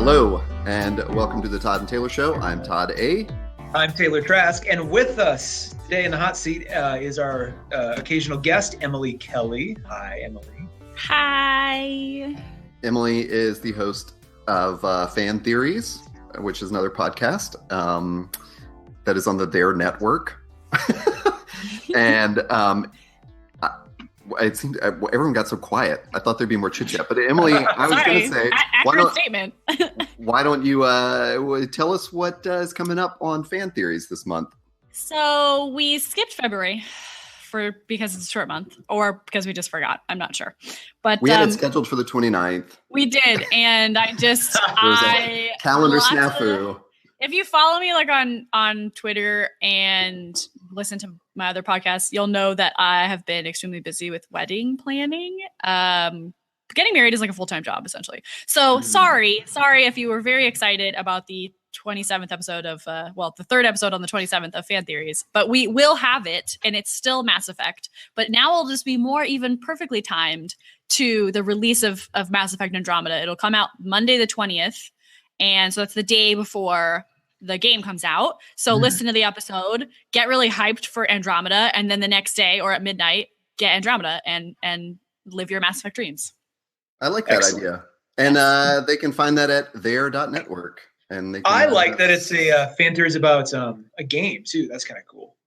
Hello, and welcome to the Todd and Taylor Show. I'm Todd A. I'm Taylor Trask, and with us today in the hot seat is our occasional guest, Emily Kelly. Hi, Emily. Hi. Emily is the host of Fan Theories, which is another podcast that is on the Dare Network. And it seemed everyone got so quiet. I thought there'd be more chit chat. But Emily, I was going to say, statement. why don't you tell us what is coming up on Fan Theories this month? So we skipped February because it's a short month, or because we just forgot. I'm not sure. But we had it scheduled for the 29th. We did, and I just calendar snafu. If you follow me on Twitter and listen to my other podcasts, you'll know that I have been extremely busy with wedding planning. Getting married is like a full-time job, essentially. So sorry if you were very excited about the 27th episode of, the third episode on the 27th of Fan Theories, but we will have it, and it's still Mass Effect. But now it'll just be more even perfectly timed to the release of Mass Effect Andromeda. It'll come out Monday the 20th. And so that's the day before the game comes out. So listen to the episode, get really hyped for Andromeda, and then the next day or at midnight, get Andromeda and live your Mass Effect dreams. I like that idea. And they can find that at their.network. And I like that it's a Fan Theories about a game too. That's kind of cool.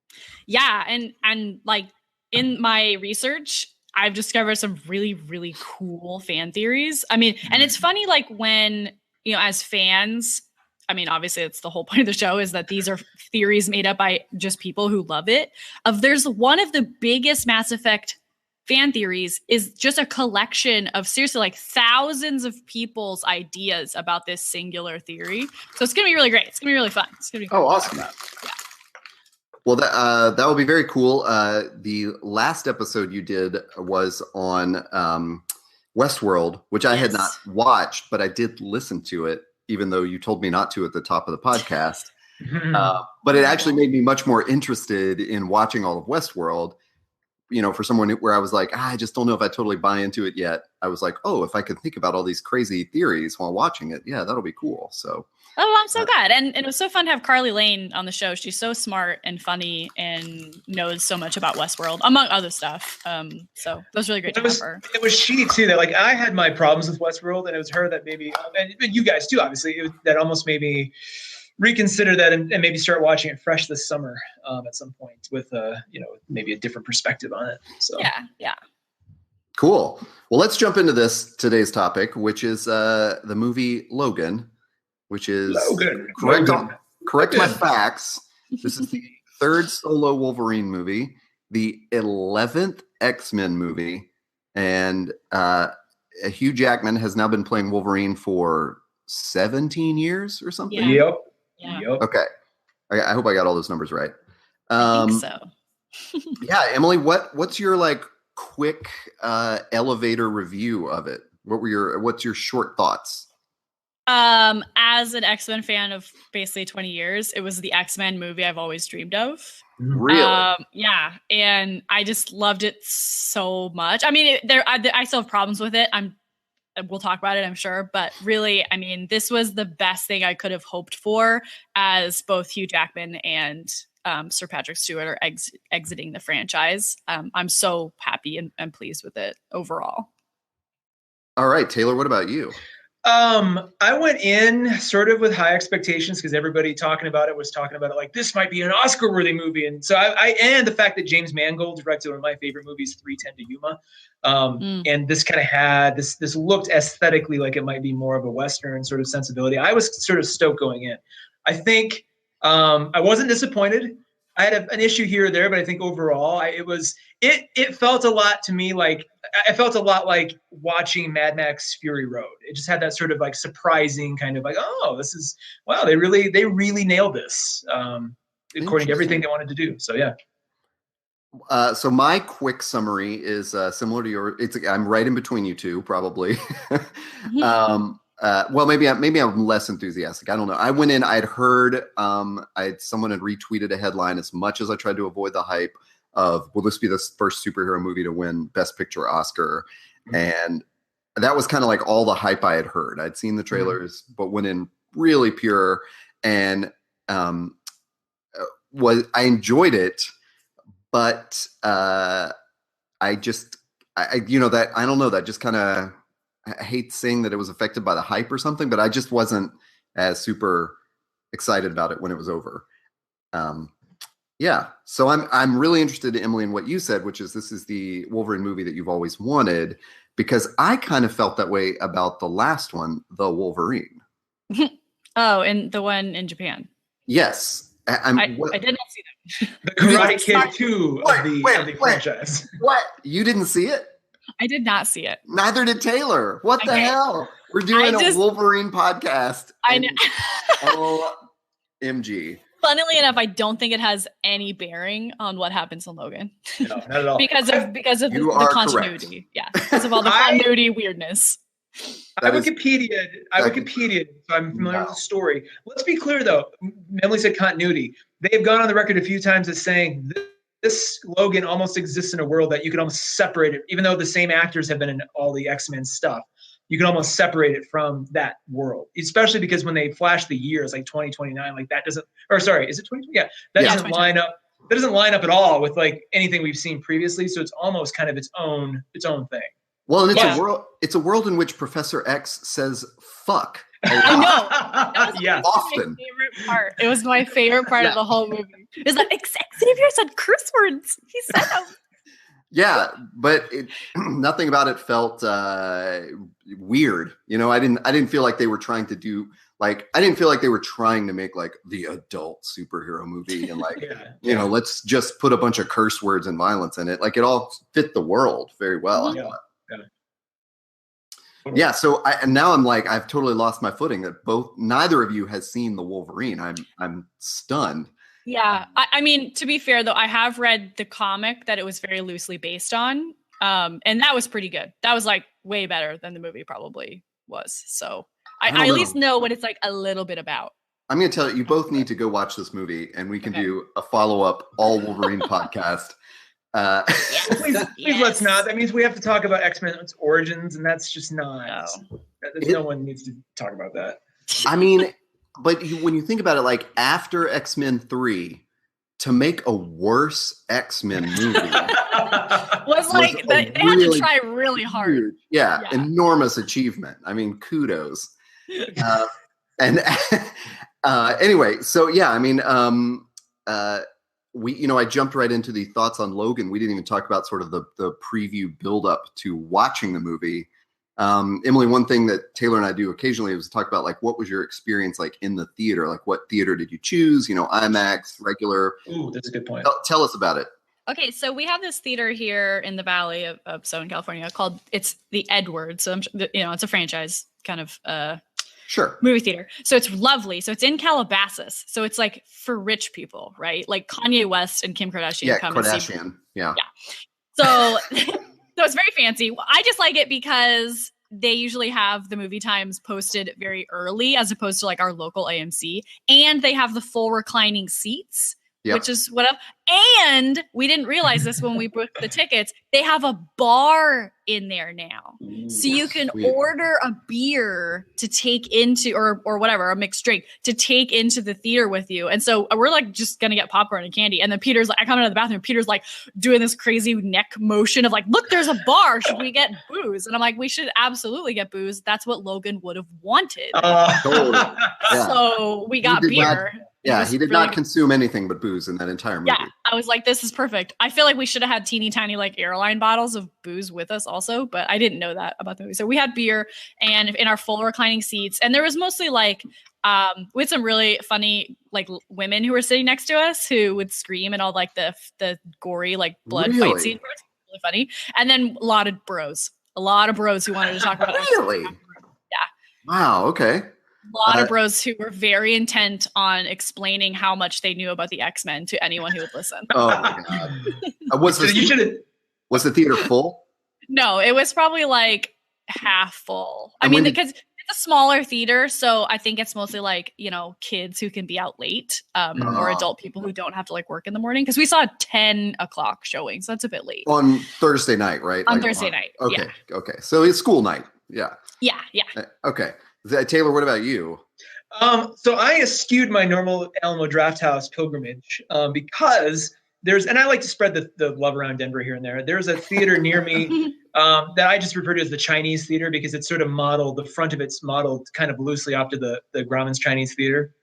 Yeah, and like in my research, I've discovered some really, really cool fan theories. I mean, and it's funny, like when, as fans, I mean, obviously it's the whole point of the show is that these are theories made up by just people who love it. There's one of the biggest Mass Effect fan theories is just a collection of seriously like thousands of people's ideas about this singular theory. So it's going to be really great. It's going to be really fun. It's going to be cool. Oh, awesome. Yeah. Well, that will be very cool. The last episode you did was on Westworld, which I had not watched, but I did listen to it, even though you told me not to at the top of the podcast. But it actually made me much more interested in watching all of Westworld. For someone where I was like, I just don't know if I totally buy into it yet. I was like, oh, if I could think about all these crazy theories while watching it, yeah, that'll be cool. So. Oh, I'm so glad. And it was so fun to have Carly Lane on the show. She's so smart and funny and knows so much about Westworld, among other stuff. So that was really great to have her. It was she, too, that like I had my problems with Westworld, and it was her that maybe, and you guys, too, obviously, that almost made me reconsider that and maybe start watching it fresh this summer at some point with, maybe a different perspective on it. So Yeah. Cool. Well, let's jump into today's topic, which is the movie Logan. Which is correct my facts. This is the third solo Wolverine movie, the 11th X-Men movie, and Hugh Jackman has now been playing Wolverine for 17 years or something. Yeah. Yep. Okay. I hope I got all those numbers right. I think so. Yeah, Emily, what's your like quick elevator review of it? What's your short thoughts? As an X-Men fan of basically 20 years, it was the X-Men movie I've always dreamed of. Really? Yeah. And I just loved it so much. I mean, I still have problems with it. We'll talk about it, I'm sure. But really, I mean, this was the best thing I could have hoped for as both Hugh Jackman and Sir Patrick Stewart are exiting the franchise. I'm so happy and pleased with it overall. All right, Taylor, what about you? I went in sort of with high expectations because everybody was talking about it like this might be an Oscar-worthy movie, and so and the fact that James Mangold directed one of my favorite movies, 3:10 to Yuma, and this kind of had this looked aesthetically like it might be more of a Western sort of sensibility. I was sort of stoked going in. I think I wasn't disappointed. I had an issue here or there, but I think overall it felt a lot to me like I felt a lot like watching Mad Max Fury Road. It just had that sort of like surprising kind of like, oh, this is wow, they really nailed this according to everything they wanted to do. So yeah. So my quick summary is similar to your. I'm right in between you two, probably. Well, maybe I'm less enthusiastic. I don't know. I went in. I'd heard. Someone had retweeted a headline. As much as I tried to avoid the hype of, will this be the first superhero movie to win Best Picture Oscar? And that was kind of like all the hype I had heard. I'd seen the trailers, but went in really pure, and I enjoyed it, but I don't know, that just kind of, I hate saying that it was affected by the hype or something, but I just wasn't as super excited about it when it was over. So I'm really interested, Emily, in what you said, which is this is the Wolverine movie that you've always wanted, because I kind of felt that way about the last one, The Wolverine. Oh, and the one in Japan. Yes. I did not see them. The Karate Kid 2 of the franchise. What? You didn't see it? I did not see it. Neither did Taylor. What the hell? We're doing a Wolverine podcast. I know. OMG. Funnily enough, I don't think it has any bearing on what happens in Logan. No, not at all. because of the continuity. Correct. Yeah. Because of all the continuity weirdness. I Wikipedia, so I'm familiar with the story. Let's be clear, though. Emily said continuity. They've gone on the record a few times as saying this Logan almost exists in a world that you can almost separate it, even though the same actors have been in all the X-Men stuff. You can almost separate it from that world, especially because when they flash the years, like 2029, like that doesn't, or sorry, is it 2020? Yeah, that doesn't line up. That doesn't line up at all with like anything we've seen previously. So it's almost kind of its own thing. Well, and it's a world in which Professor X says "fuck." I know. That was often. My favorite part. It was my favorite part of the whole movie. Is that Xavier said curse words? He said them. Yeah, but nothing about it felt weird. You know, I didn't feel like they were trying to do like, I didn't feel like they were trying to make like the adult superhero movie and like, you know, let's just put a bunch of curse words and violence in it. Like it all fit the world very well. Yeah. So now I'm like, I've totally lost my footing that neither of you has seen the Wolverine. I'm stunned. Yeah. I mean, to be fair though, I have read the comic that it was very loosely based on. And that was pretty good. That was like way better than the movie probably was. So I at least know what it's like a little bit about. I'm going to tell you both need to go watch this movie and we can do a follow-up all Wolverine podcast. Please let's not. That means we have to talk about X-Men's origins, and that's just not. No one needs to talk about that. I mean, but when you think about it, like after X-Men 3, to make a worse X-Men movie was like they had to try really hard. Enormous achievement. I mean, kudos. Anyway, so yeah, I mean, I jumped right into the thoughts on Logan. We didn't even talk about sort of the preview build up to watching the movie. Emily, one thing that Taylor and I do occasionally is talk about like, what was your experience like in the theater? Like what theater did you choose? You know, IMAX, regular. Ooh, that's a good point. Tell us about it. Okay, so we have this theater here in the Valley of Southern California called, it's the Edward. So, it's a franchise kind of movie theater. So it's lovely. So it's in Calabasas. So it's like for rich people, right? Like Kanye West and Kim Kardashian come and see. Yeah. So it's very fancy. I just like it because they usually have the movie times posted very early as opposed to like our local AMC. And they have the full reclining seats. Which is what up. And we didn't realize this when we booked the tickets. They have a bar in there now. So you can order a beer to take into, or whatever, a mixed drink to take into the theater with you. And so we're like just going to get popcorn and candy. And then Peter's like, I come into the bathroom. Peter's like doing this crazy neck motion of like, look, there's a bar. Should we get booze? And I'm like, we should absolutely get booze. That's what Logan would have wanted. So we got beer. He did not consume anything but booze in that entire movie. Yeah, I was like, this is perfect. I feel like we should have had teeny tiny like airline bottles of booze with us also, but I didn't know that about the movie. So we had beer and in our full reclining seats. And there was mostly like, with some really funny like women who were sitting next to us who would scream and all like the gory like blood fight scene. Really funny. And then a lot of bros who wanted to talk about it. Really? Yeah. Wow. Okay. A lot of bros who were very intent on explaining how much they knew about the X-Men to anyone who would listen. Oh my God. Was the theater full? No, it was probably like half full. I mean, because it's a smaller theater, so I think it's mostly like, kids who can be out late or adult people who don't have to like work in the morning. Because we saw a 10 o'clock showing, so that's a bit late. On Thursday night, right? On Thursday night. Okay. Okay. So it's school night. Yeah. Yeah. Okay. Taylor, what about you? So I eschewed my normal Alamo Drafthouse pilgrimage because and I like to spread the love around Denver here and there. There's a theater near me that I just refer to as the Chinese Theater because it's sort of modeled, the front of it's modeled kind of loosely after the Grauman's Chinese Theater.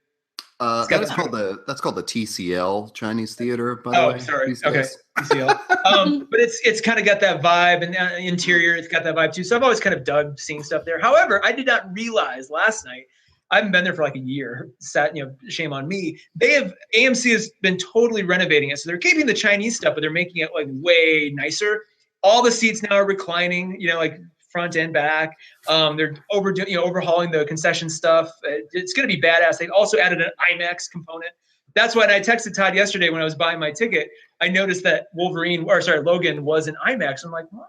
That's called the TCL Chinese Theater, by the way. Oh, sorry. Okay, TCL. But it's kind of got that vibe, and interior, it's got that vibe too. So I've always kind of dug seeing stuff there. However, I did not realize last night. I haven't been there for like a year. Shame on me. AMC has been totally renovating it, so they're keeping the Chinese stuff, but they're making it like way nicer. All the seats now are reclining, like front and back. They're overhauling the concession stuff. It's going to be badass. They also added an IMAX component. That's why I texted Todd yesterday when I was buying my ticket. I noticed that Logan was in IMAX. I'm like, why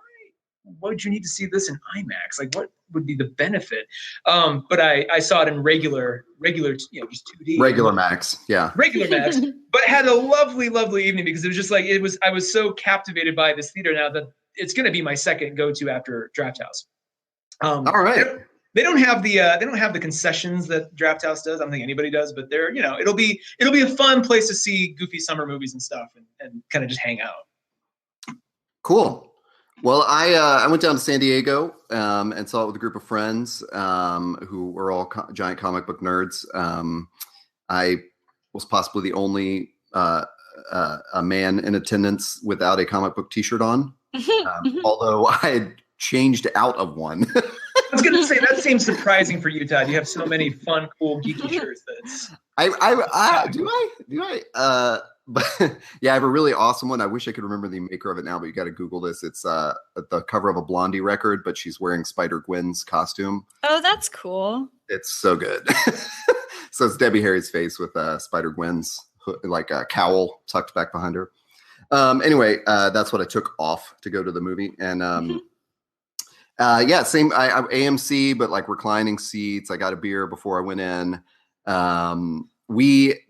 would you need to see this in IMAX? Like, what would be the benefit? But I saw it in regular, just 2D. Regular Max, yeah. Regular Max. But had a lovely, lovely evening because it was just like I was so captivated by this theater now that it's going to be my second go-to after Drafthouse. All right. They don't have the concessions that Drafthouse does. I don't think anybody does, but it'll be a fun place to see goofy summer movies and stuff and kind of just hang out. Cool. Well, I went down to San Diego and saw it with a group of friends who were all giant comic book nerds. I was possibly the only a man in attendance without a comic book T-shirt on, although I had changed out of one. I was going to say, that seems surprising for you, Todd. You have so many fun, cool, geeky shirts. But yeah, I have a really awesome one. I wish I could remember the maker of it now, but you got to Google this. It's the cover of a Blondie record, but she's wearing Spider-Gwen's costume. Oh, that's cool. It's so good. So it's Debbie Harry's face with Spider-Gwen's like a cowl tucked back behind her. Anyway, that's what I took off to go to the movie. And yeah, same AMC, but like reclining seats. I got a beer before I went in.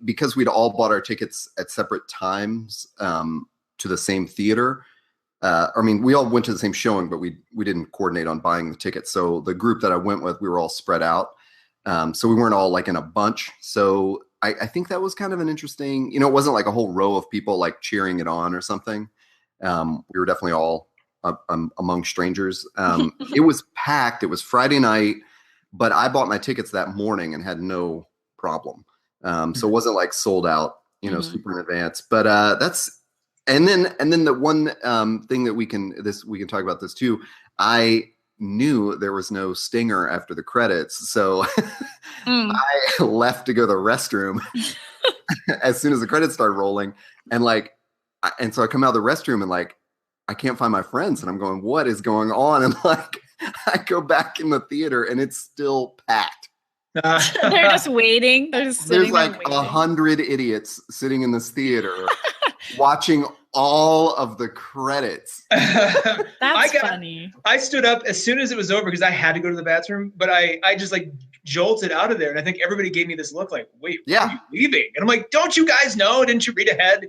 Because we'd all bought our tickets at separate times to the same theater. We all went to the same showing, but we didn't coordinate on buying the tickets. So the group that I went with, we were all spread out. So we weren't all like in a bunch. So I think that was kind of an interesting, it wasn't like a whole row of people like cheering it on or something. We were definitely all among strangers. It was packed. It was Friday night, but I bought my tickets that morning and had no problem. So it wasn't like sold out, super in advance, but and then the one thing that we can talk about this too. I knew there was no stinger after the credits, so I left to go to the restroom as soon as the credits started rolling, and so I come out of the restroom and I can't find my friends, and I'm going, what is going on? And I go back in the theater and it's still packed. They're just waiting. There's like 100 idiots sitting in this theater watching all of the credits. That's funny. I stood up as soon as it was over because I had to go to the bathroom, but I just jolted out of there, and I think everybody gave me this look like, wait, why are you leaving? And I'm like, don't you guys know? Didn't you read ahead?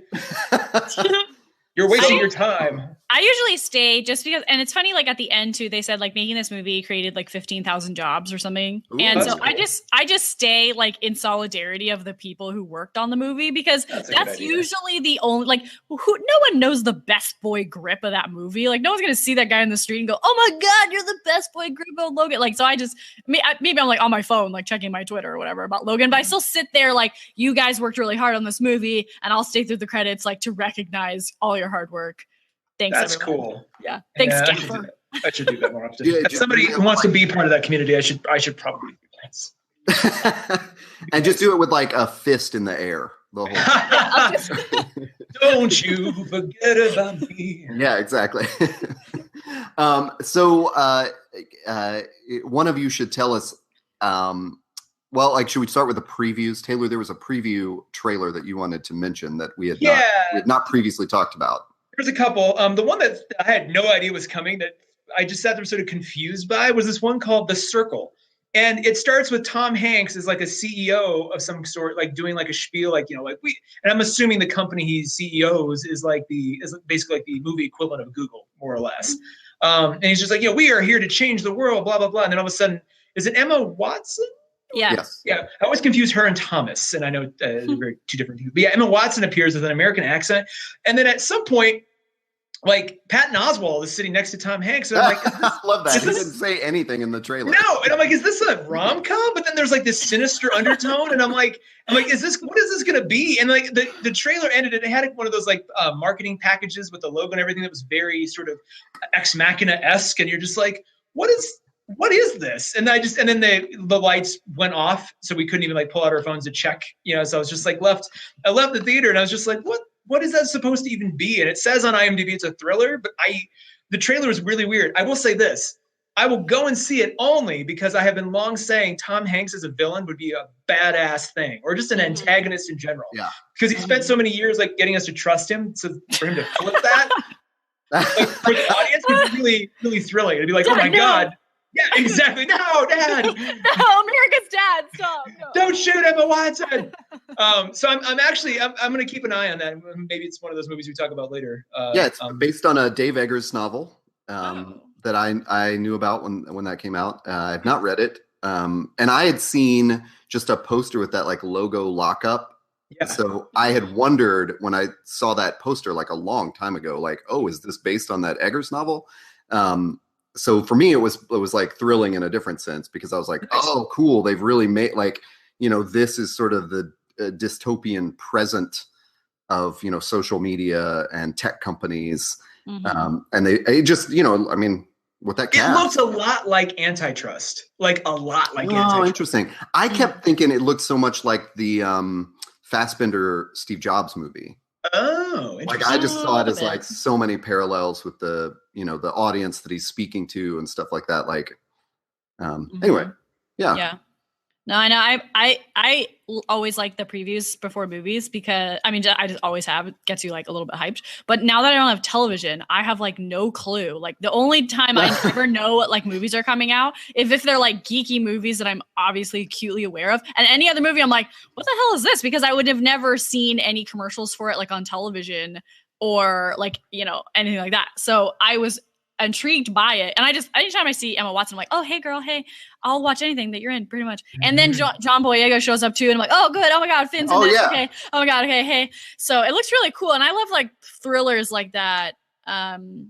You're wasting your time. I usually stay just because, and it's funny, at the end too, they said making this movie created 15,000 jobs or something. Ooh, and so cool. I just stay in solidarity of the people who worked on the movie, because that's usually the only, no one knows the best boy grip of that movie. No one's going to see that guy in the street and go, oh my God, you're the best boy grip of Logan. So I just, maybe I'm on my phone, checking my Twitter or whatever about Logan, but I still sit there you guys worked really hard on this movie, and I'll stay through the credits to recognize all your hard work. Thanks, that's everyone. Cool. Yeah. Thanks, Gaffer. I should do that more often. As somebody who wants to be part of that community, I should probably do that. And just do it with a fist in the air the whole time. Don't you forget about me. Yeah, exactly. So one of you should tell us, should we start with the previews? Taylor, there was a preview trailer that you wanted to mention that we had not previously talked about. There's a couple. The one that I had no idea was coming, that I just sat there sort of confused by, was this one called The Circle. And it starts with Tom Hanks as a CEO of some sort, doing a spiel, and I'm assuming the company he CEOs is basically the movie equivalent of Google, more or less. And he's just like, we are here to change the world, blah, blah, blah. And then all of a sudden, is it Emma Watson? Yeah. Yes. Yeah. I always confuse her and Thomas. And I know they're very two different people. But yeah, Emma Watson appears with an American accent. And then at some point, like Patton Oswalt is sitting next to Tom Hanks. And I'm like, I love that. He didn't say anything in the trailer. No. And I'm like, is this a rom-com? But then there's like this sinister undertone. And I'm like, what is this going to be? And like the trailer ended and it had one of those like marketing packages with the logo and everything that was very sort of Ex Machina-esque. And you're just like, what is this? And then the lights went off. So we couldn't even like pull out our phones to check, so I was just like I left the theater and I was just like, what is that supposed to even be? And it says on IMDb it's a thriller, but the trailer is really weird. I will say this. I will go and see it only because I have been long saying Tom Hanks as a villain would be a badass thing, or just an antagonist in general. Yeah. Because he spent so many years like getting us to trust him. So for him to flip that, like, for the audience would be really, really thrilling. It'd be like, oh my God. Yeah, exactly. No, Dad. No, America's Dad. Stop. No. Don't shoot Emma Watson. So I'm going to keep an eye on that. Maybe it's one of those movies we talk about later. It's based on a Dave Eggers novel that I knew about when that came out. I've not read it. And I had seen just a poster with that like logo lockup. Yeah. So I had wondered when I saw that poster like a long time ago, like, oh, is this based on that Eggers novel? So for me, it was like thrilling in a different sense because I was like, oh, cool. They've really made like, this is sort of the dystopian present of, social media and tech companies. Mm-hmm. And it just, with that cast. It looks a lot like Antitrust, Antitrust. Oh, interesting. I kept thinking it looked so much like the Fassbender Steve Jobs movie. Oh, like I just saw it as like so many parallels with the the audience that he's speaking to and stuff like that. Like, anyway, yeah. No, I know. I always like the previews before movies because I just always have. It gets you like a little bit hyped. But now that I don't have television, I have like no clue. Like the only time I ever know what like movies are coming out if they're like geeky movies that I'm obviously acutely aware of. And any other movie, I'm like, what the hell is this? Because I would have never seen any commercials for it like on television or like anything like that. So I was intrigued by it, and anytime I see Emma Watson, I'm like, oh hey girl, hey, I'll watch anything that you're in pretty much. And then John Boyega shows up too, and I'm like, oh good, oh my god, Finn's in this. Okay, oh my god, okay, hey. So it looks really cool, and I love like thrillers like that,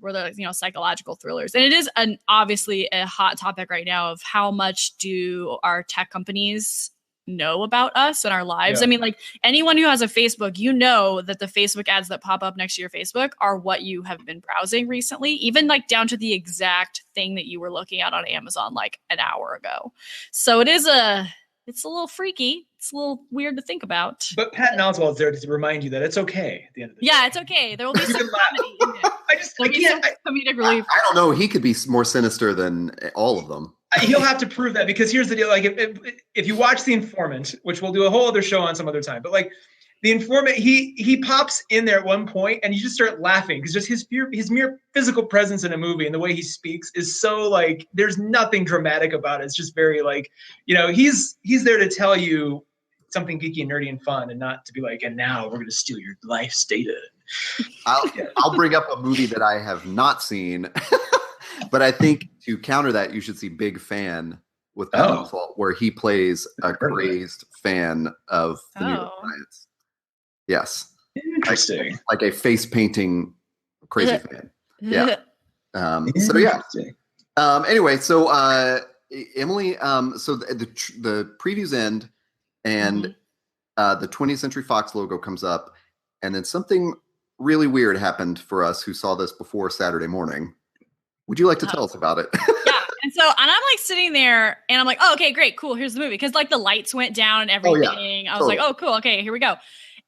where they're psychological thrillers. And it is obviously a hot topic right now of how much do our tech companies know about us and our lives. Yeah. I mean, like anyone who has a Facebook, that the Facebook ads that pop up next to your Facebook are what you have been browsing recently, even like down to the exact thing that you were looking at on Amazon like an hour ago. So it's a little freaky. It's a little weird to think about. But Patton Oswalt's there to remind you that it's okay at the end of the day. Yeah, it's okay. There will be some comedy in it. Comedic relief. I don't know. He could be more sinister than all of them. He'll have to prove that because here's the deal. Like if you watch The Informant, which we'll do a whole other show on some other time, but like The Informant, he pops in there at one point and you just start laughing because just his mere physical presence in a movie and the way he speaks is so like there's nothing dramatic about it. It's just very like he's there to tell you something geeky and nerdy and fun, and not to be like, and now we're going to steal your life's data. I'll bring up a movie that I have not seen. But I think to counter that, you should see Big Fan with Patton Oswalt, where he plays a crazed fan of the New York Giants. Yes. Interesting. Like a face painting crazy fan. Yeah. So yeah. Anyway, so Emily, so the previews end and the 20th Century Fox logo comes up, and then something really weird happened for us who saw this before Saturday morning. Would you like to tell us about it? Yeah. And I'm like sitting there and I'm like, oh, okay, great, cool. Here's the movie. Cause like the lights went down and everything. I was like, oh, cool. Okay, here we go.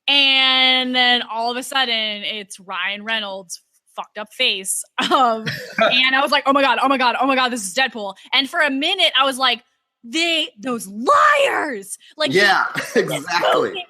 And then all of a sudden it's Ryan Reynolds' fucked up face. And I was like, oh my God, this is Deadpool. And for a minute I was like, those liars. Like, yeah, exactly.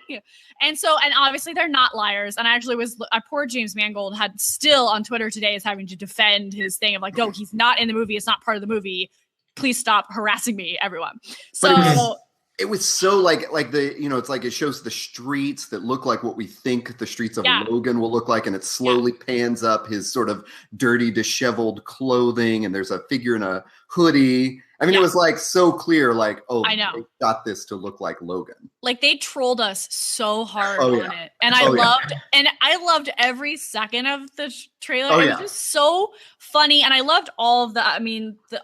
And obviously they're not liars. And I actually poor James Mangold had still on Twitter today is having to defend his thing of like, no, he's not in the movie. It's not part of the movie. Please stop harassing me, everyone. So It was so like the, it's like it shows the streets that look like what we think the streets of Logan will look like, and it slowly pans up his sort of dirty, disheveled clothing, and there's a figure in a hoodie. I mean, it was like so clear, like, I know. They got this to look like Logan. Like they trolled us so hard on it. And I loved every second of the trailer. It was just so funny. And I loved all of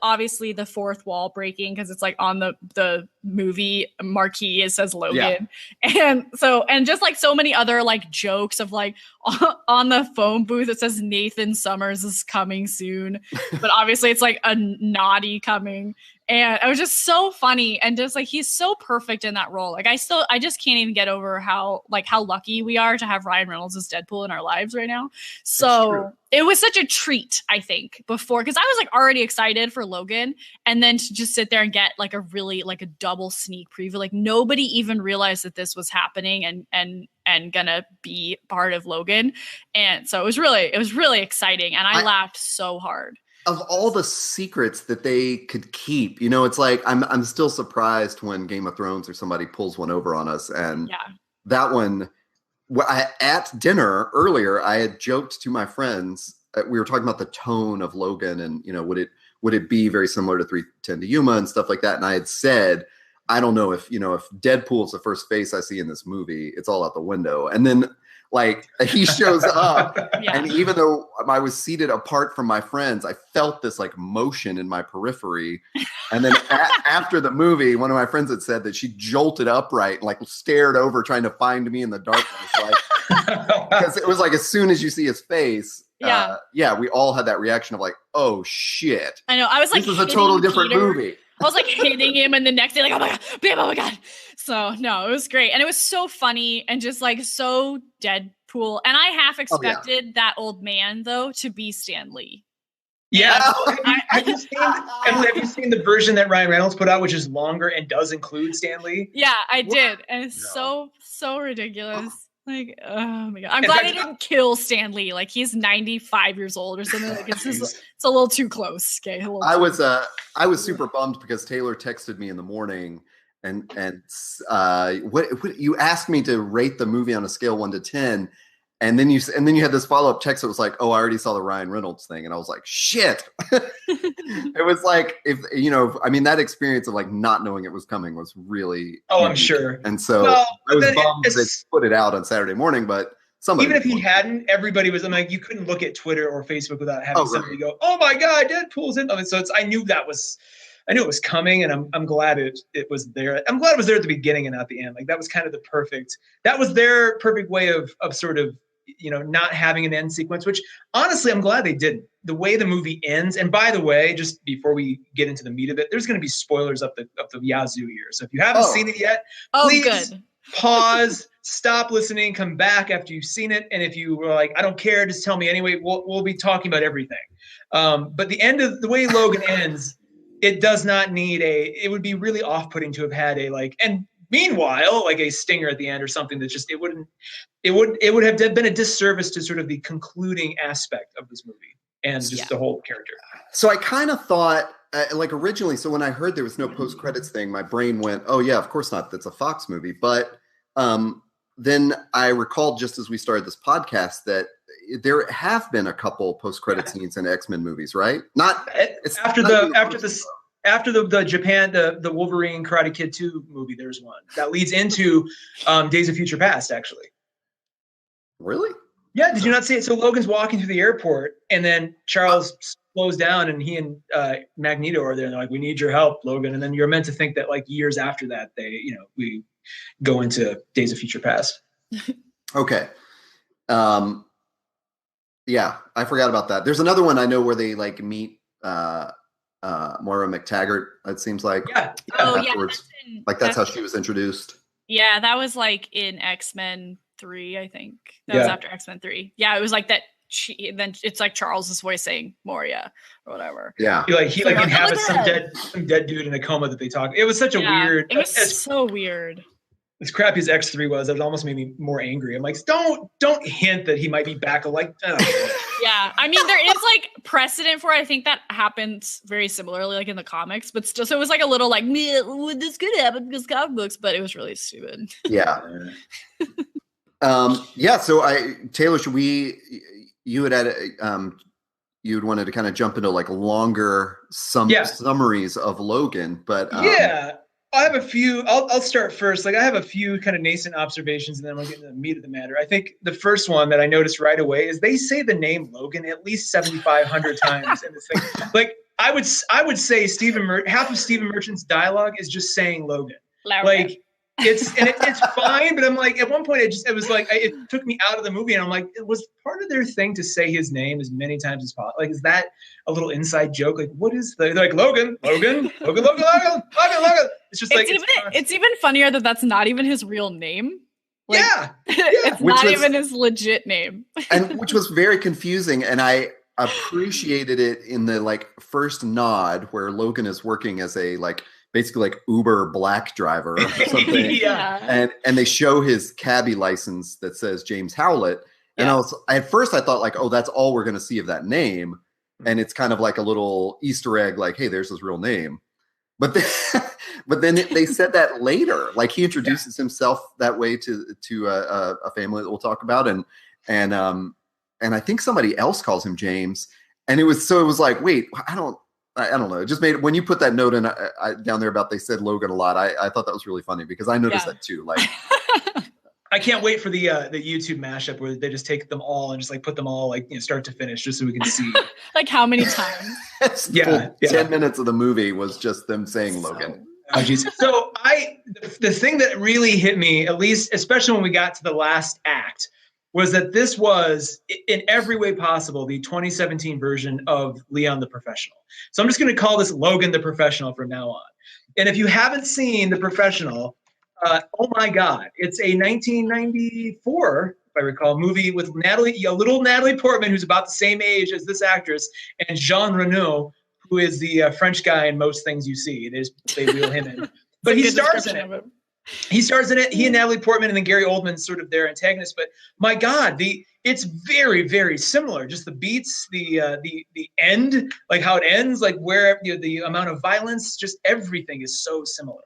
obviously the fourth wall breaking, because it's like on the movie marquee, it says Logan. Yeah. And just like so many other like jokes of like on the phone booth, it says Nathan Summers is coming soon. But obviously it's like a naughty coming. And it was just so funny, and just like he's so perfect in that role. Like I just can't even get over how lucky we are to have Ryan Reynolds as Deadpool in our lives right now. So it was such a treat, I think, before, because I was like already excited for Logan, and then to just sit there and get like a really like a double sneak preview. Like nobody even realized that this was happening and gonna be part of Logan, and so it was really exciting, and I laughed so hard. Of all the secrets that they could keep, it's like I'm still surprised when Game of Thrones or somebody pulls one over on us. And that one, at dinner earlier, I had joked to my friends. We were talking about the tone of Logan, and would it be very similar to 3:10 to Yuma and stuff like that. And I had said, I don't know if Deadpool is the first face I see in this movie, it's all out the window. And then like he shows up, and even though I was seated apart from my friends, I felt this like motion in my periphery. And then after the movie, one of my friends had said that she jolted upright and like stared over, trying to find me in the darkness, like because it was like as soon as you see his face, we all had that reaction of like, oh shit! I know. I was like, this is a totally different movie. I was like hitting him, and the next day, like, oh my god, babe, oh my god. So no, it was great, and it was so funny and just like so Deadpool. And I half expected that old man though to be Stan Lee. Yeah, have you seen the version that Ryan Reynolds put out, which is longer and does include Stan Lee? Yeah, I did, and it's so ridiculous. Like, oh my god! I'm glad they didn't kill Stan Lee. Like he's 95 years old or something. Like it's a little too close. Okay, I was super bummed because Taylor texted me in the morning and what you asked me to rate the movie on a scale 1 to 10, and then you had this follow up text that was like, oh, I already saw the Ryan Reynolds thing, and I was like, shit. It was like, if that experience of like not knowing it was coming was really I'm sure. And so I was bummed they put it out on Saturday morning, but somebody, even if he hadn't, everybody was, I'm like, you couldn't look at Twitter or Facebook without having somebody go, oh my god, Deadpool's in. So I knew it was coming, and I'm glad it was there. I'm glad it was there at the beginning and not the end. Like that was kind of that was their perfect way of sort of not having an end sequence, which honestly I'm glad they didn't. The way the movie ends, and by the way, just before we get into the meat of it, there's going to be spoilers up the yazoo here. So if you haven't seen it yet, please pause, stop listening, come back after you've seen it. And if you were like, I don't care, just tell me anyway, we'll be talking about everything. But the end of the way Logan ends, it does not need it would be really off-putting to have had and meanwhile, like a stinger at the end or something that just, it would have been a disservice to sort of the concluding aspect of this movie and just the whole character. So I kind of thought, originally, so when I heard there was no post-credits thing, my brain went, oh yeah, of course not, that's a Fox movie. But then I recalled, just as we started this podcast, that there have been a couple post-credit scenes in X-Men movies, right? After the Japan, the Wolverine Karate Kid 2 movie, there's one that leads into Days of Future Past, actually. Really? Yeah, did you not see it? So Logan's walking through the airport, and then Charles slows down, and he and Magneto are there, and they're like, we need your help, Logan. And then you're meant to think that like years after that, we go into Days of Future Past. Okay. Yeah, I forgot about that. There's another one I know where they like meet Moira McTaggart, it seems like. Yeah. Afterwards. That's how she was introduced. Yeah, that was like in X-Men 3, I think. That was after X-Men 3. Yeah, it was like that. Then it's like Charles's voice saying Moria or whatever. Yeah. He inhabits some dead dude in a coma that they talk. It was such a weird. It was so weird. as crappy as X3 was, it almost made me more angry. I'm like, don't hint that he might be back. I'm like, yeah. I mean, there is like precedent for it. I think that happens very similarly, like in the comics, but still, so it was like a little like, this could happen because comic books, but it was really stupid. Yeah. Yeah. So Taylor, you had wanted to kind of jump into like longer summaries of Logan, but yeah. I have a few. I'll start first. Like I have a few kind of nascent observations, and then we'll get into the meat of the matter. I think the first one that I noticed right away is they say the name Logan at least 7,500 times in this thing. Like I would say half of Stephen Merchant's dialogue is just saying Logan. Like it's fine, but I'm like at one point it took me out of the movie, and I'm like, it was part of their thing to say his name as many times as possible. Like, is that a little inside joke? Like, what is they're like Logan. It's just like it's even funnier that that's not even his real name. Like, it's which not even his legit name, and which was very confusing. And I appreciated it in the like first nod where Logan is working as a like basically like Uber black driver or something. And they show his cabbie license that says James Howlett. And at first I thought like, oh, that's all we're going to see of that name. And it's kind of like a little Easter egg, like, hey, there's his real name. But then they said that later, like he introduces himself that way to a family that we'll talk about. And I think somebody else calls him James. And it was like, wait, I don't know. It just made when you put that note in down there about they said Logan a lot. I thought that was really funny because I noticed that too. Like, I can't wait for the YouTube mashup where they just take them all and just like put them all like start to finish just so we can see like how many times. 10 minutes of the movie was just them saying Logan. Oh, geez. So the thing that really hit me, at least especially when we got to the last act, was that this was, in every way possible, the 2017 version of Leon the Professional. So I'm just going to call this Logan the Professional from now on. And if you haven't seen The Professional, oh my God, it's a 1994, if I recall, movie with little Natalie Portman, who's about the same age as this actress, and Jean Reno, who is the French guy in most things you see. They wheel him in. But he stars in it. He stars in it. He and Natalie Portman, and then Gary Oldman's sort of their antagonist. But my God, it's very, very similar. Just the beats, the end, like how it ends, like where the amount of violence, just everything is so similar.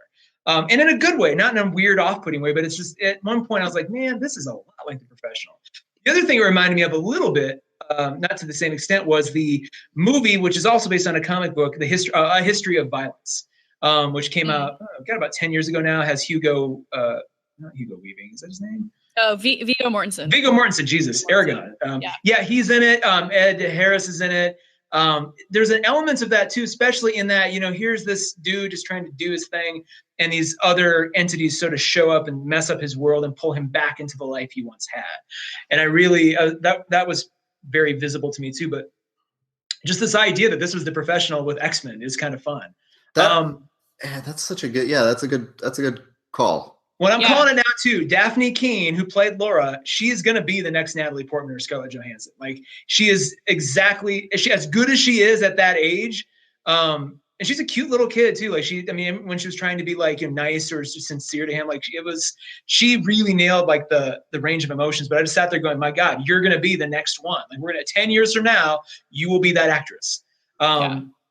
And in a good way, not in a weird, off-putting way. But it's just at one point I was like, man, this is a lot like The Professional. The other thing it reminded me of a little bit, not to the same extent, was the movie, which is also based on a comic book, A History of Violence. Which came out about 10 years ago now, has Hugo, not Hugo Weaving, is that his name? Oh, Viggo Mortensen. Viggo Mortensen, Jesus, Aragon. He's in it. Ed Harris is in it. There's an elements of that too, especially in that, here's this dude just trying to do his thing, and these other entities sort of show up and mess up his world and pull him back into the life he once had. And I really, that was very visible to me too. But just this idea that this was The Professional with X-Men is kind of fun. That's such a good, that's a good call. What I'm calling it now too, Daphne Keane, who played Laura, she is going to be the next Natalie Portman or Scarlett Johansson. Like she is as good as she is at that age. And she's a cute little kid too. Like when she was trying to be like nice or sincere to him, like she really nailed like the range of emotions. But I just sat there going, my God, you're going to be the next one. Like we're going to 10 years from now, you will be that actress.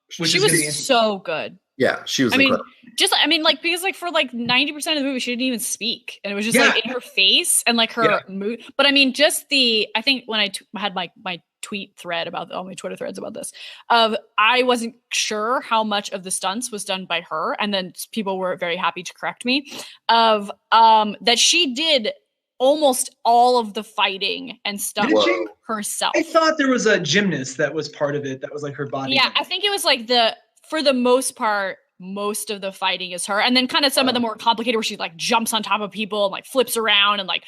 She was so good. Yeah, she was incredible. Because like for like 90% of the movie, she didn't even speak, and it was just like in her face and like her mood. But I mean, I think when I had my tweet thread about all my Twitter threads about this, I wasn't sure how much of the stunts was done by her, and then people were very happy to correct me that she did almost all of the fighting and stuff herself. I thought there was a gymnast that was part of it. That was like her body. Yeah, I think it was like for the most part, most of the fighting is her. And then kind of some of the more complicated where she like jumps on top of people and like flips around and like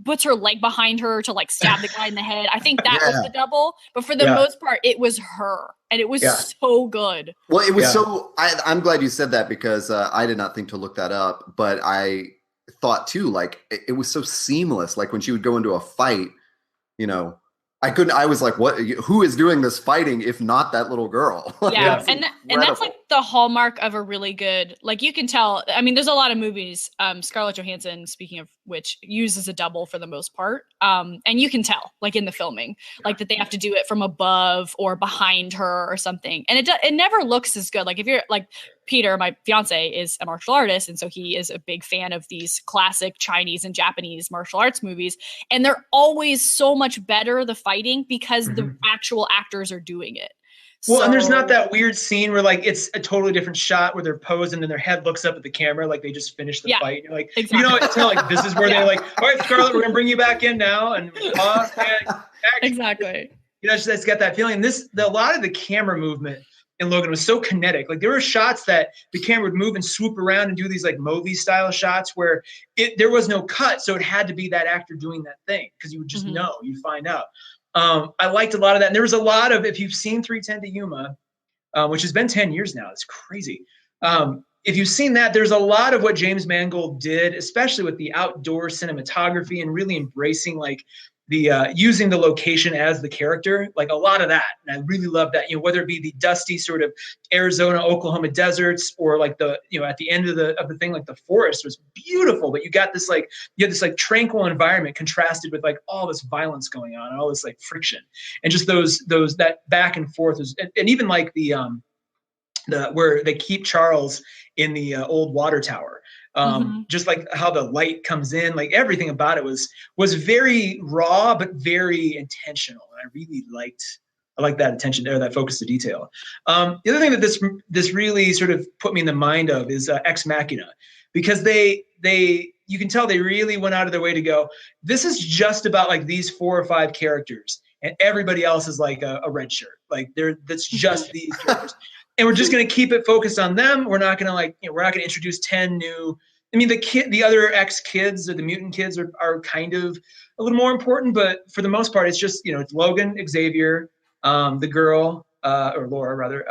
puts her leg behind her to like stab the guy in the head. I think that was the double. But for the most part, it was her. And it was so good. Well, it was I'm glad you said that because I did not think to look that up. But I thought too, like it was so seamless. Like when she would go into a fight, I was like, what, who is doing this fighting if not that little girl? Yeah. And that's like the hallmark of a really good, like you can tell, I mean, there's a lot of movies, Scarlett Johansson, speaking of which, uses a double for the most part. And you can tell, like in the filming, like that they have to do it from above or behind her or something. And it never looks as good. Like if you're like Peter, my fiance, is a martial artist. And so he is a big fan of these classic Chinese and Japanese martial arts movies. And they're always so much better, the fighting, because the actual actors are doing it. Well, and there's not that weird scene where like it's a totally different shot where they're posing and their head looks up at the camera like they just finished the fight. You're like, exactly. You know, it's like this is where they're like, all right, Scarlett, we're gonna bring you back in now, and exactly. You know, it's got that feeling. A lot of the camera movement in Logan was so kinetic. Like there were shots that the camera would move and swoop around and do these like movie style shots where there was no cut, so it had to be that actor doing that thing because you would just know, you'd find out. I liked a lot of that. And there was a lot of, if you've seen 3:10 to Yuma, which has been 10 years now, it's crazy. If you've seen that, there's a lot of what James Mangold did, especially with the outdoor cinematography and really embracing like the using the location as the character, like a lot of that. And I really love that, you know, whether it be the dusty sort of Arizona, Oklahoma deserts, or like the, you know, at the end of the thing, like the forest was beautiful, but you got this like, you had this like tranquil environment contrasted with like all this violence going on and all this like friction and just that back and forth was, and even like the where they keep Charles in the old water tower. Just like how the light comes in, like everything about it was very raw, but very intentional. And I really liked that attention there, that focus to detail. The other thing that this really sort of put me in the mind of is Ex Machina, because you can tell they really went out of their way to go, this is just about like these 4 or 5 characters and everybody else is like a red shirt. Like that's just these characters. And we're just going to keep it focused on them. We're not going to like, you know, we're not going to introduce 10 new. I mean, the other kids or the mutant kids are kind of a little more important, but for the most part, it's just, you know, it's Logan, Xavier, the girl, or Laura rather,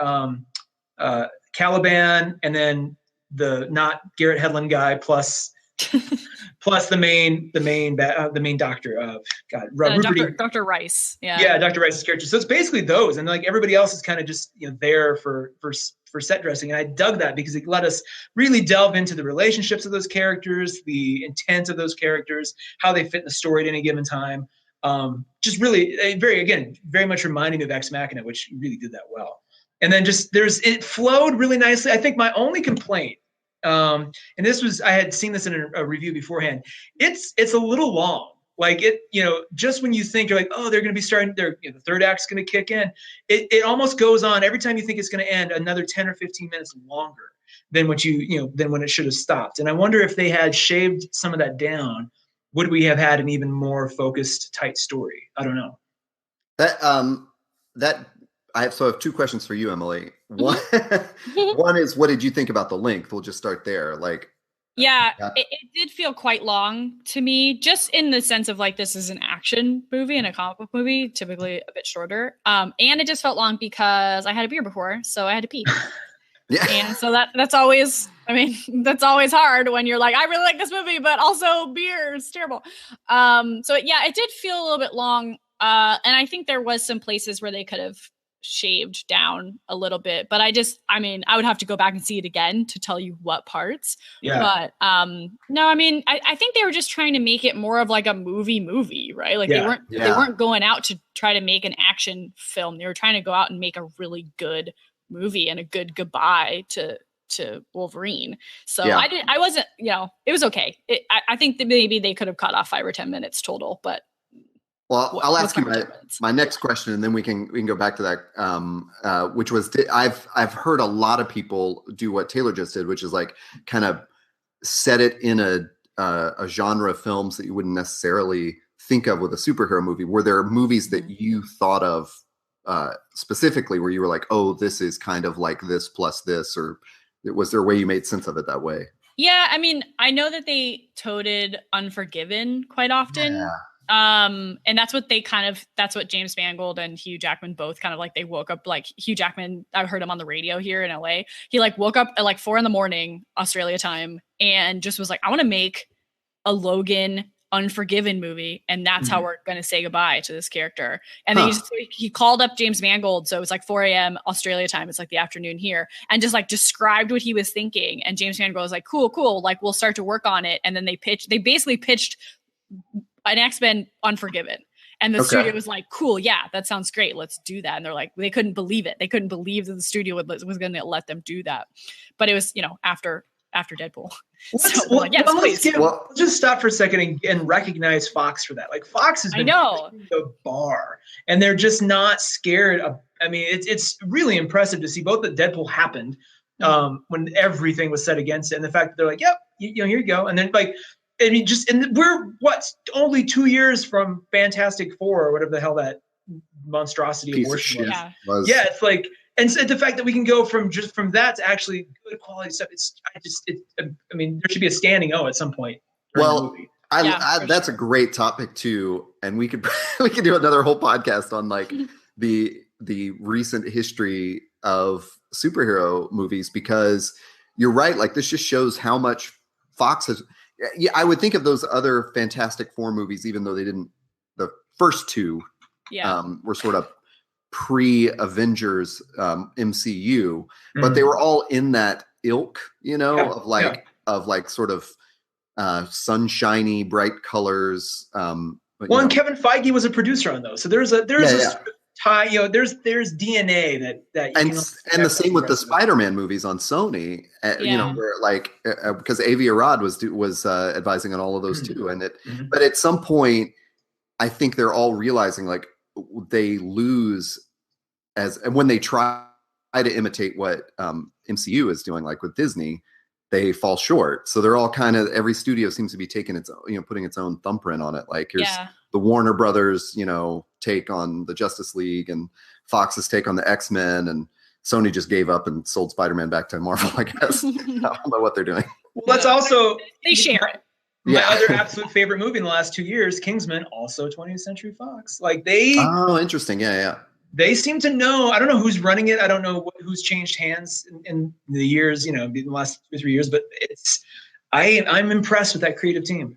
Caliban, and then the not Garrett Hedlund guy plus the main doctor. Dr. Rice. Yeah, Dr. Rice's character. So it's basically those, and like everybody else is kind of just, you know, there for set dressing. And I dug that because it let us really delve into the relationships of those characters, the intent of those characters, how they fit in the story at any given time. Just really very much reminding me of Ex Machina, which really did that well. And then it flowed really nicely. I think my only complaint, and this was, I had seen this in a review beforehand. It's a little long. Like it, you know, just when you think you're like, oh, they're going to be starting, the third act's going to kick in. It almost goes on every time you think it's going to end another 10 or 15 minutes longer than than when it should have stopped. And I wonder if they had shaved some of that down, would we have had an even more focused, tight story? I don't know. I have 2 questions for you, Emily. One is, what did you think about the length? We'll just start there. Like, yeah, it did feel quite long to me, just in the sense of like, this is an action movie and a comic book movie, typically a bit shorter. And it just felt long because I had a beer before, so I had to pee. Yeah. And so that's always hard when you're like, I really like this movie, but also beer is terrible. So yeah, it did feel a little bit long. And I think there was some places where they could have shaved down a little bit, but I would have to go back and see it again to tell you what parts. Yeah. But no, I mean, I think they were just trying to make it more of like a movie, right? Like they weren't going out to try to make an action film. They were trying to go out and make a really good movie and a good goodbye to Wolverine. So I wasn't, it was okay. I think that maybe they could have cut off 5 or 10 minutes total, but well, I'll ask you my next question, and then we can go back to that. Which was, I've heard a lot of people do what Taylor just did, which is like kind of set it in a genre of films that you wouldn't necessarily think of with a superhero movie. Were there movies that you thought of specifically where you were like, oh, this is kind of like this plus this, or was there a way you made sense of it that way? Yeah, I mean, I know that they toted Unforgiven quite often. Yeah. And that's what James Mangold and Hugh Jackman both kind of like, they woke up, like Hugh Jackman, I heard him on the radio here in LA. He like woke up at like 4 a.m, Australia time, and just was like, I want to make a Logan Unforgiven movie, and that's how we're going to say goodbye to this character. And then he called up James Mangold, so it's like 4 a.m. Australia time, it's like the afternoon here, and just like described what he was thinking. And James Mangold was like, cool, like we'll start to work on it. And then they basically pitched an X-Men Unforgiven. And the studio was like, cool, yeah, that sounds great. Let's do that. And they're like, they couldn't believe it. They couldn't believe that the studio was going to let them do that. But it was, after Deadpool. Let's just stop for a second and recognize Fox for that. Like Fox has been the bar, and they're just not scared of. I mean, it's really impressive to see both that Deadpool happened when everything was set against it, and the fact that they're like, yep, here you go, and then like. I mean, we're only 2 years from Fantastic Four or whatever the hell that monstrosity abortion was. Yeah, it's like, and so the fact that we can go from that to actually good quality stuff. I mean, there should be a standing O at some point. Well, that's a great topic too, and we could do another whole podcast on like the recent history of superhero movies, because you're right. Like this just shows how much Fox has. Yeah, I would think of those other Fantastic Four movies, even though they didn't. The first two were sort of pre-Avengers MCU, but they were all in that ilk, of like sort of sunshiny, bright colors. And Kevin Feige was a producer on those, so there's a tie. There's DNA that and the same with the Spider-Man movies on Sony. Where like because Avi Arad was advising on all of those too, and but at some point, I think they're all realizing like they lose and when they try to imitate what MCU is doing, like with Disney, they fall short. So they're all kind of, every studio seems to be taking its own, putting its own thumbprint on it. Like here's the Warner Brothers, take on the Justice League, and Fox's take on the X-Men, and Sony just gave up and sold Spider-Man back to Marvel, I guess. I don't know what they're doing. Well, that's also, they share it. My other absolute favorite movie in the last 2 years, Kingsman, also 20th Century Fox. Like Oh, interesting. Yeah. They seem to know. I don't know who's running it. I don't know who's changed hands in the years, in the last 2 or 3 years. But I'm impressed with that creative team.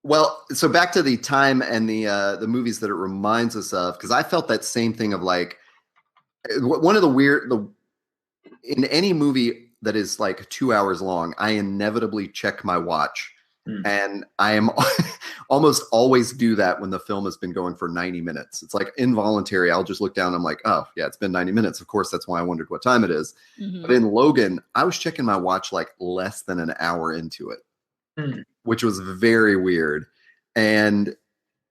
Well, so back to the time and the movies that it reminds us of, because I felt that same thing of like one of in any movie that is like 2 hours long, I inevitably check my watch. And I am almost always do that when the film has been going for 90 minutes. It's like involuntary. I'll just look down and I'm like, oh yeah, it's been 90 minutes. Of course, that's why I wondered what time it is. But in Logan, I was checking my watch like less than an hour into it, which was very weird. And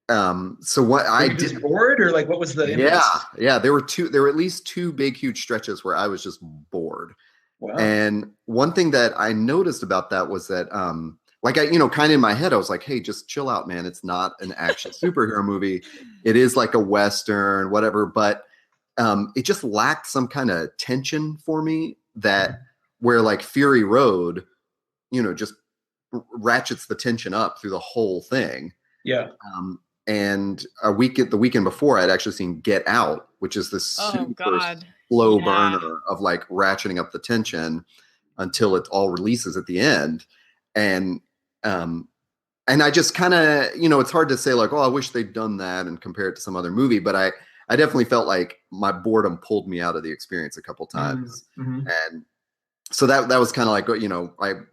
so what I did, just bored, or like what was the yeah, there were at least two big huge stretches where I was just bored. Wow. And one thing that I noticed about that was that like I, kind of in my head, I was like, hey, just chill out, man. It's not an action superhero movie. It is like a Western, whatever. But it just lacked some kind of tension for me where like Fury Road, just ratchets the tension up through the whole thing. Yeah. And the weekend before, I'd actually seen Get Out, which is this super slow burner of like ratcheting up the tension until it all releases at the end. And I just kind of, it's hard to say like, oh, I wish they'd done that and compare it to some other movie, but I definitely felt like my boredom pulled me out of the experience a couple times. And so that was kind of like,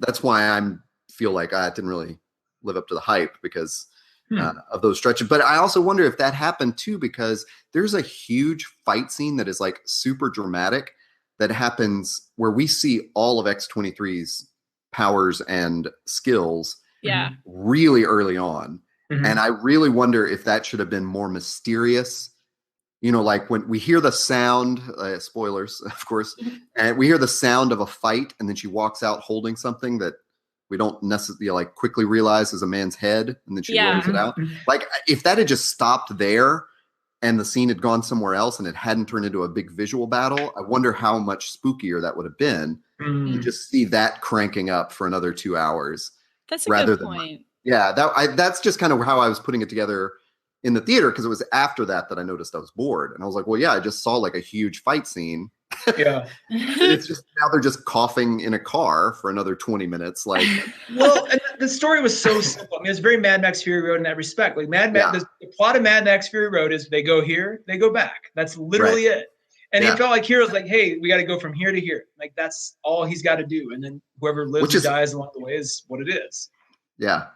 that's why I feel like I didn't really live up to the hype because of those stretches. But I also wonder if that happened too, because there's a huge fight scene that is like super dramatic that happens where we see all of X-23's powers and skills really early on. And I really wonder if that should have been more mysterious. Like when we hear the sound, spoilers, of course, and we hear the sound of a fight, and then she walks out holding something that we don't necessarily like quickly realize is a man's head, and then she rolls it out. Like if that had just stopped there and the scene had gone somewhere else and it hadn't turned into a big visual battle, I wonder how much spookier that would have been. You just see that cranking up for another 2 hours. That's a good point. That's just kind of how I was putting it together in the theater, because it was after that I noticed I was bored. And I was like, well, yeah, I just saw like a huge fight scene Yeah. It's just now they're just coughing in a car for another 20 minutes. Like, well, and the story was so simple. I mean, it's very Mad Max Fury Road in that respect. Like the plot of Mad Max Fury Road is they go here, they go back. That's literally it. And it felt like Hero's like, hey, we got to go from here to here. Like that's all he's got to do. And then whoever lives and dies along the way is what it is. Yeah.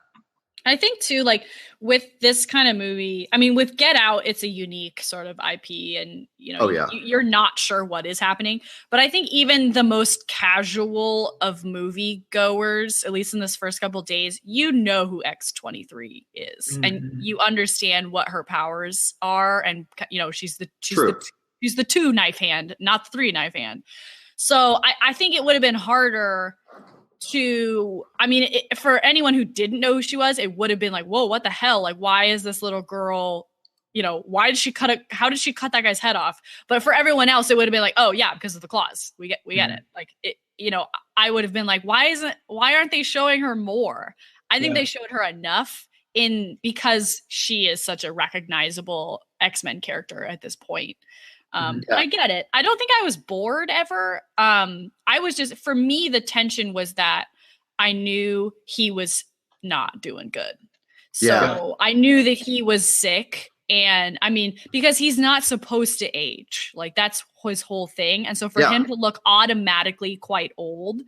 I think too, like with this kind of movie, I mean, with Get Out, it's a unique sort of IP and, you're not sure what is happening. But I think even the most casual of movie goers, at least in this first couple of days, who X-23 is and you understand what her powers are. And, she's the 2 knife hand, not the 3 knife hand. So I think it would have been harder for anyone who didn't know who she was, it would have been like, whoa, what the hell? Like, why is this little girl, how did she cut that guy's head off? But for everyone else, it would have been like, oh yeah, because of the claws. We get it. Like it, I would have been like, why aren't they showing her more? I think they showed her enough because she is such a recognizable X-Men character at this point. I get it. I don't think I was bored ever. I was just, for me, the tension was that I knew he was not doing good. So I knew that he was sick. And I mean, because he's not supposed to age, like that's his whole thing. And so for him to look automatically quite old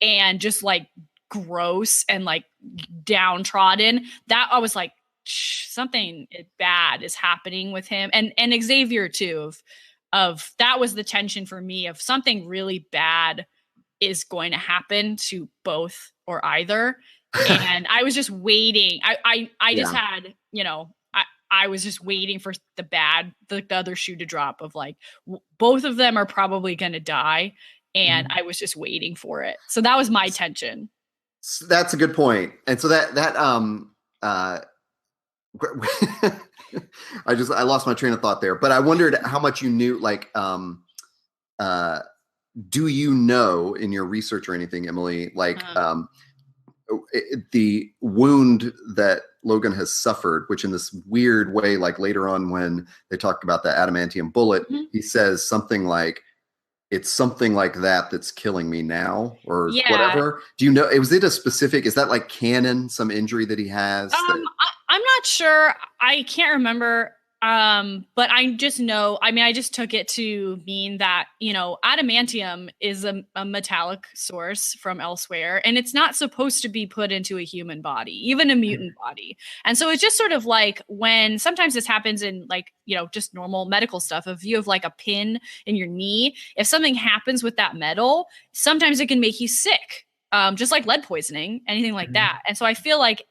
and just like gross and like downtrodden, that I was like, something bad is happening with him. And Xavier too, of that was the tension for me of something really bad is going to happen to both or either. And I was just waiting. I just had, I was just waiting for the other shoe to drop of like, both of them are probably going to die. And I was just waiting for it. So that was my tension. That's a good point. And so I lost my train of thought there, but I wondered how much you knew, like, do you know in your research or anything, Emily, like, the wound that Logan has suffered, which in this weird way, like later on when they talk about the adamantium bullet, he says something like, it's something like that's killing me now or whatever. Do you know, is it a specific, is that like canon, some injury that he has? I'm not sure. I can't remember. But I just know, I mean, I just took it to mean that, adamantium is a metallic source from elsewhere, and it's not supposed to be put into a human body, even a mutant body. And so it's just sort of like when sometimes this happens in like, just normal medical stuff. If you have like a pin in your knee, if something happens with that metal, sometimes it can make you sick. Just like lead poisoning, anything like that. And so I feel like,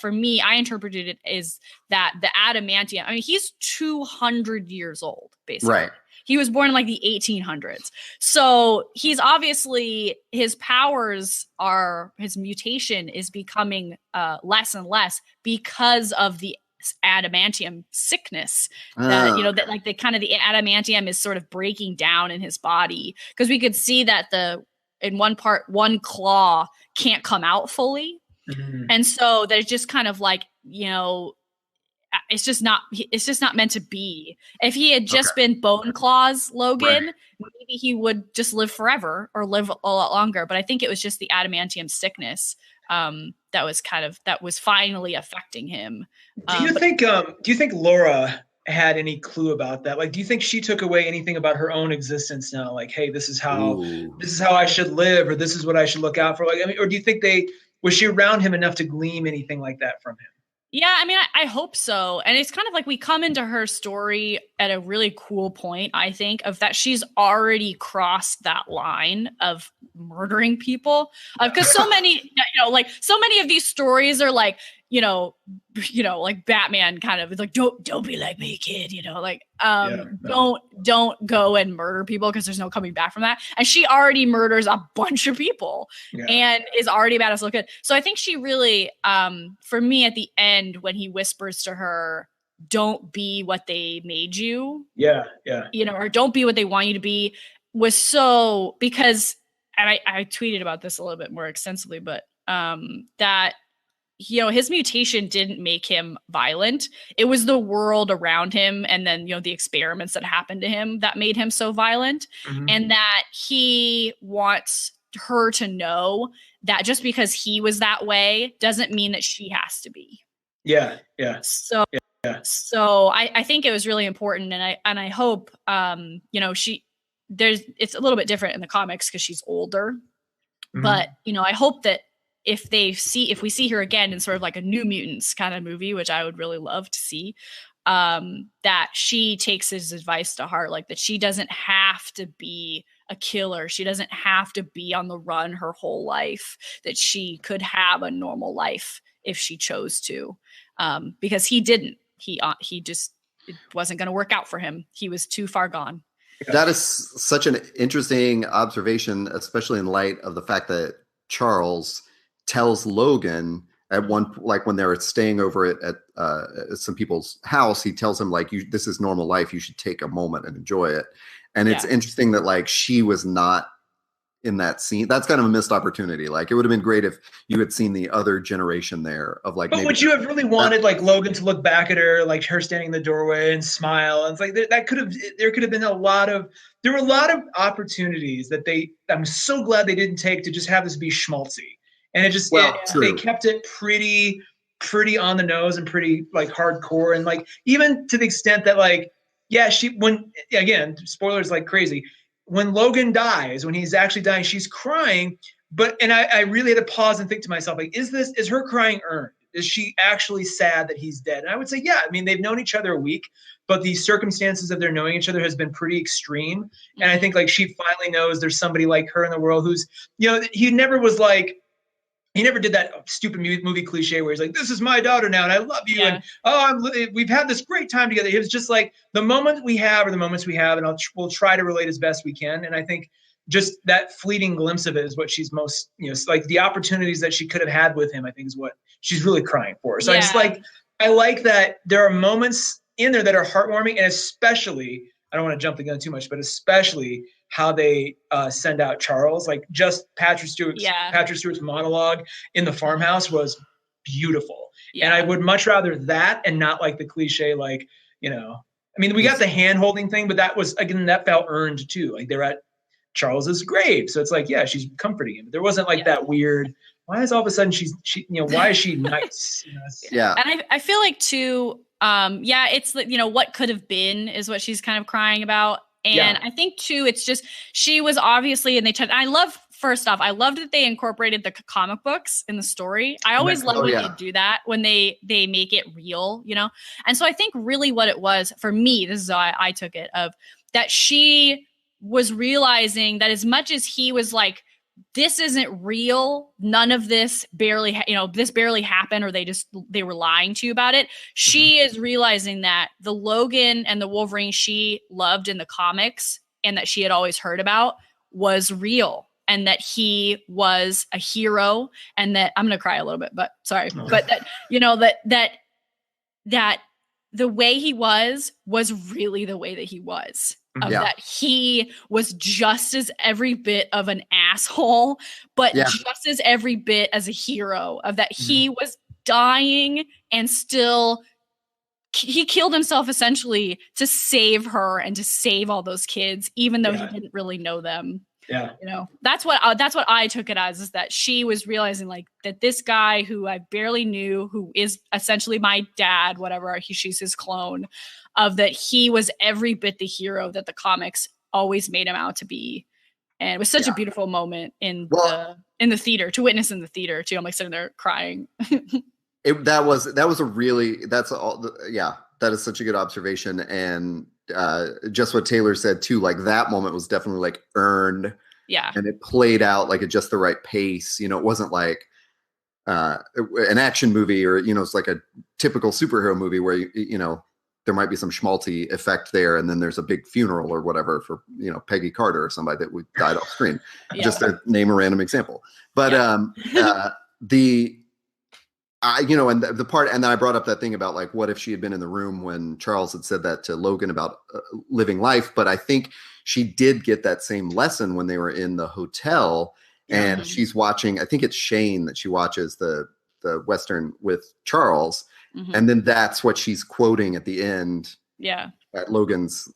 for me, I interpreted it as that the adamantium, I mean, he's 200 years old, basically. Right. He was born in like the 1800s. So he's obviously, his mutation is becoming less and less because of the adamantium sickness. That like the kind of the adamantium is sort of breaking down in his body. Because we could see that in one part, one claw can't come out fully. And so there's just kind of like, it's just not meant to be. If he had just been Bone Claws Logan, maybe he would just live forever or live a lot longer. But I think it was just the adamantium sickness that was finally affecting him. Do you think Laura had any clue about that? Like, do you think she took away anything about her own existence now? Like, hey, this is how I should live, or this is what I should look out for. Like, I mean, or do you think was she around him enough to glean anything like that from him? Yeah, I mean, I hope so. And it's kind of like we come into her story at a really cool point, I think, of that she's already crossed that line of murdering people. Because so many, so many of these stories are like, like Batman kind of like, don't be like me, kid, don't go and murder people because there's no coming back from that. And she already murders a bunch of people and is already a badass looking. So I think she really, for me at the end, when he whispers to her, don't be what they made you. Yeah. Or don't be what they want you to be, was so, because, and I tweeted about this a little bit more extensively, but that his mutation didn't make him violent. It was the world around him and then, the experiments that happened to him that made him so violent. Mhm. And that he wants her to know that just because he was that way doesn't mean that she has to be. Yeah. So I think it was really important, and I hope it's a little bit different in the comics because she's older. Mhm. But I hope that if we see her again in sort of like a New Mutants kind of movie, which I would really love to see, that she takes his advice to heart, like that she doesn't have to be a killer. She doesn't have to be on the run her whole life, that she could have a normal life if she chose to, because he didn't. He just, it wasn't going to work out for him. He was too far gone. That is such an interesting observation, especially in light of the fact that Charles tells Logan at when they were staying over at some people's house, he tells him like, this is normal life. You should take a moment and enjoy it. And it's interesting that like she was not in that scene. That's kind of a missed opportunity. Like it would have been great if you had seen the other generation there of like. But would you have really wanted like Logan to look back at her, like her standing in the doorway and smile? And it's like there could have been a lot of opportunities that I'm so glad they didn't take to just have this be schmaltzy. And it just, they kept it pretty on the nose and pretty like hardcore. And like, even to the extent that like, again, spoilers like crazy. When Logan dies, when he's actually dying, she's crying. And I really had to pause and think to myself, like, is her crying earned? Is she actually sad that he's dead? And I would say, yeah. I mean, they've known each other a week, but the circumstances of their knowing each other has been pretty extreme. And I think like she finally knows there's somebody like her in the world who's, he never did that stupid movie cliche where he's like, this is my daughter now and I love you. Yeah. And we've had this great time together. It was just like the moment we have are the moments we have, and we'll try to relate as best we can. And I think just that fleeting glimpse of it is what she's most, like the opportunities that she could have had with him, I think is what she's really crying for. So I like that there are moments in there that are heartwarming, and especially, I don't want to jump the gun too much, but especially how they send out Charles, like just Patrick Stewart's monologue in the farmhouse was beautiful. Yeah. And I would much rather that and not like the cliche, like, I mean, we got the hand holding thing, but that was, again, that felt earned too. Like they're at Charles's grave. So it's like, yeah, she's comforting him. There wasn't like that weird, why is all of a sudden she why is she nice? Yeah. And I feel like too, it's what could have been is what she's kind of crying about. And I think too, it's just, she was obviously, I loved that they incorporated the comic books in the story. I always love when they do that, when they make it real, And so I think really what it was for me, this is how I took it, of that she was realizing that as much as he was like, this isn't real, none of this this barely happened, or they were lying to you about it. She is realizing that the Logan and the Wolverine she loved in the comics and that she had always heard about was real, and that he was a hero, and that I'm going to cry a little bit, but sorry, but that that the way he was really the way that he was. That he was just as every bit of an asshole, but just as every bit as a hero, of that he was dying and still he killed himself essentially to save her and to save all those kids, even though he didn't really know them. Yeah. That's what I took it as, is that she was realizing like that this guy who I barely knew, who is essentially my dad, whatever, she's his clone, of that he was every bit the hero that the comics always made him out to be. And it was such a beautiful moment in the theater, to witness in the theater too. I'm like sitting there crying. That is such a good observation. And just what Taylor said too, like that moment was definitely like earned. Yeah. And it played out like at just the right pace. It wasn't like an action movie or, it's like a typical superhero movie where, there might be some schmaltzy effect there. And then there's a big funeral or whatever for, Peggy Carter or somebody that died off screen, just to name a random example. But and the part, and then I brought up that thing about like, what if she had been in the room when Charles had said that to Logan about living life? But I think she did get that same lesson when they were in the hotel, and she's watching, I think it's Shane that she watches, the the Western with Charles. Mhm. And then that's what she's quoting at the end. Yeah. At Logan's,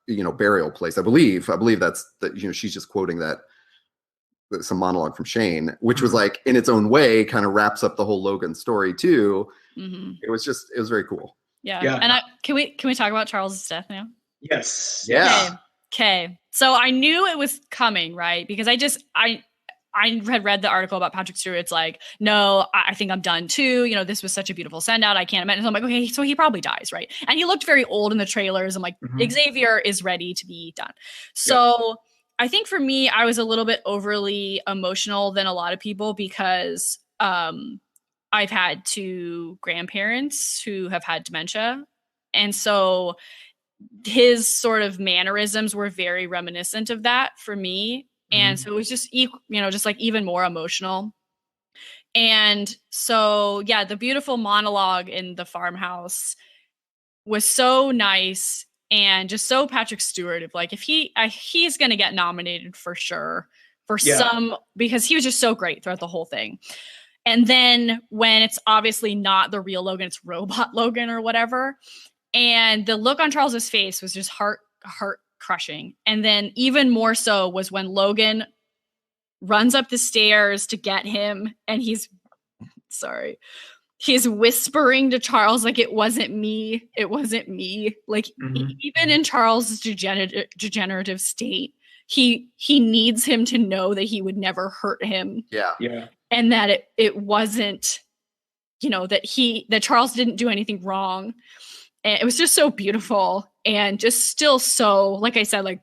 burial place. I believe that's that. She's just quoting that some monologue from Shane, which was like in its own way kind of wraps up the whole Logan story too. Mm-hmm. It was very cool. Yeah. And can we talk about Charles's death now? Yes. Yeah. Okay. So I knew it was coming, right? Because I had read the article about Patrick Stewart. It's like, no, I think I'm done too. This was such a beautiful send out. I can't imagine. So I'm like, okay, so he probably dies, right? And he looked very old in the trailers. I'm like, Xavier is ready to be done. So I think for me, I was a little bit overly emotional than a lot of people because I've had 2 grandparents who have had dementia. And so his sort of mannerisms were very reminiscent of that for me. And so it was just, just like even more emotional. And so, yeah, the beautiful monologue in the farmhouse was so nice and just so Patrick Stewart of like, if he's going to get nominated for sure for some, because he was just so great throughout the whole thing. And then when it's obviously not the real Logan, it's robot Logan or whatever. And the look on Charles's face was just heart crushing. And then even more so was when Logan runs up the stairs to get him and he's whispering to Charles like, it wasn't me, like even in Charles's degenerative state, he needs him to know that he would never hurt him, and that it wasn't, that Charles didn't do anything wrong. And it was just so beautiful and just still so, like I said, like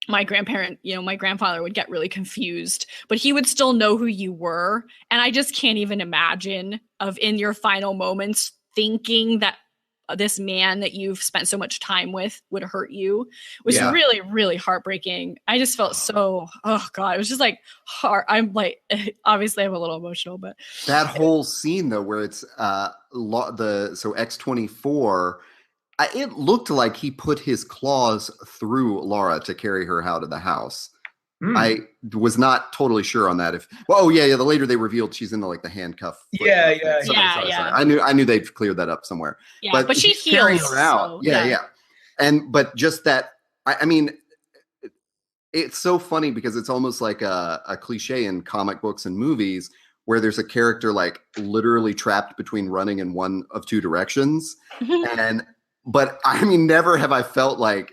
my grandfather would get really confused, but he would still know who you were. And I just can't even imagine of in your final moments thinking that this man that you've spent so much time with would hurt you. It was really, really heartbreaking. I just felt so, oh God, it was just like hard. I'm like, obviously I'm a little emotional, but that whole scene though, where it's X-24, it looked like he put his claws through Laura to carry her out of the house. I was not totally sure on that. The later they revealed she's in the handcuff. Sorry. I knew they'd cleared that up somewhere. Yeah, but she's carrying her out. So, but just that. I mean, it's so funny because it's almost like a cliche in comic books and movies where there's a character like literally trapped between running in one of 2 directions, But I mean, never have I felt like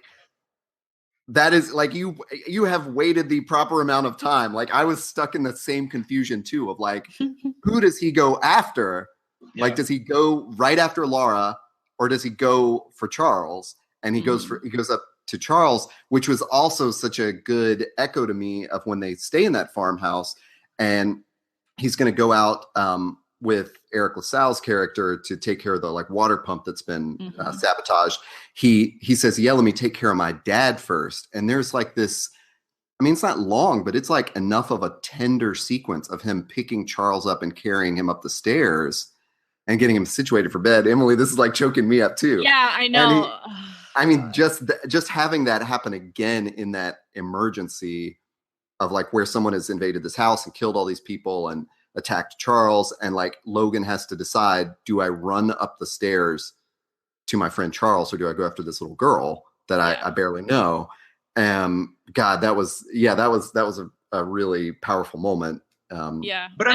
that is like you have waited the proper amount of time. Like I was stuck in the same confusion too of like, who does he go after? Yeah. Like, does he go right after Laura or does he go for Charles? And he goes up to Charles, which was also such a good echo to me of when they stay in that farmhouse and he's going to go out, with Eric LaSalle's character to take care of the water pump that's been sabotaged. He says, let me take care of my dad first. And there's this, I mean, it's not long, but it's enough of a tender sequence of him picking Charles up and carrying him up the stairs and getting him situated for bed. Emily, this is choking me up too. Yeah, I know. Just having that happen again in that emergency of where someone has invaded this house and killed all these people and attacked Charles, and Logan has to decide, do I run up the stairs to my friend Charles or do I go after this little girl that I barely know? God, that was a really powerful moment. But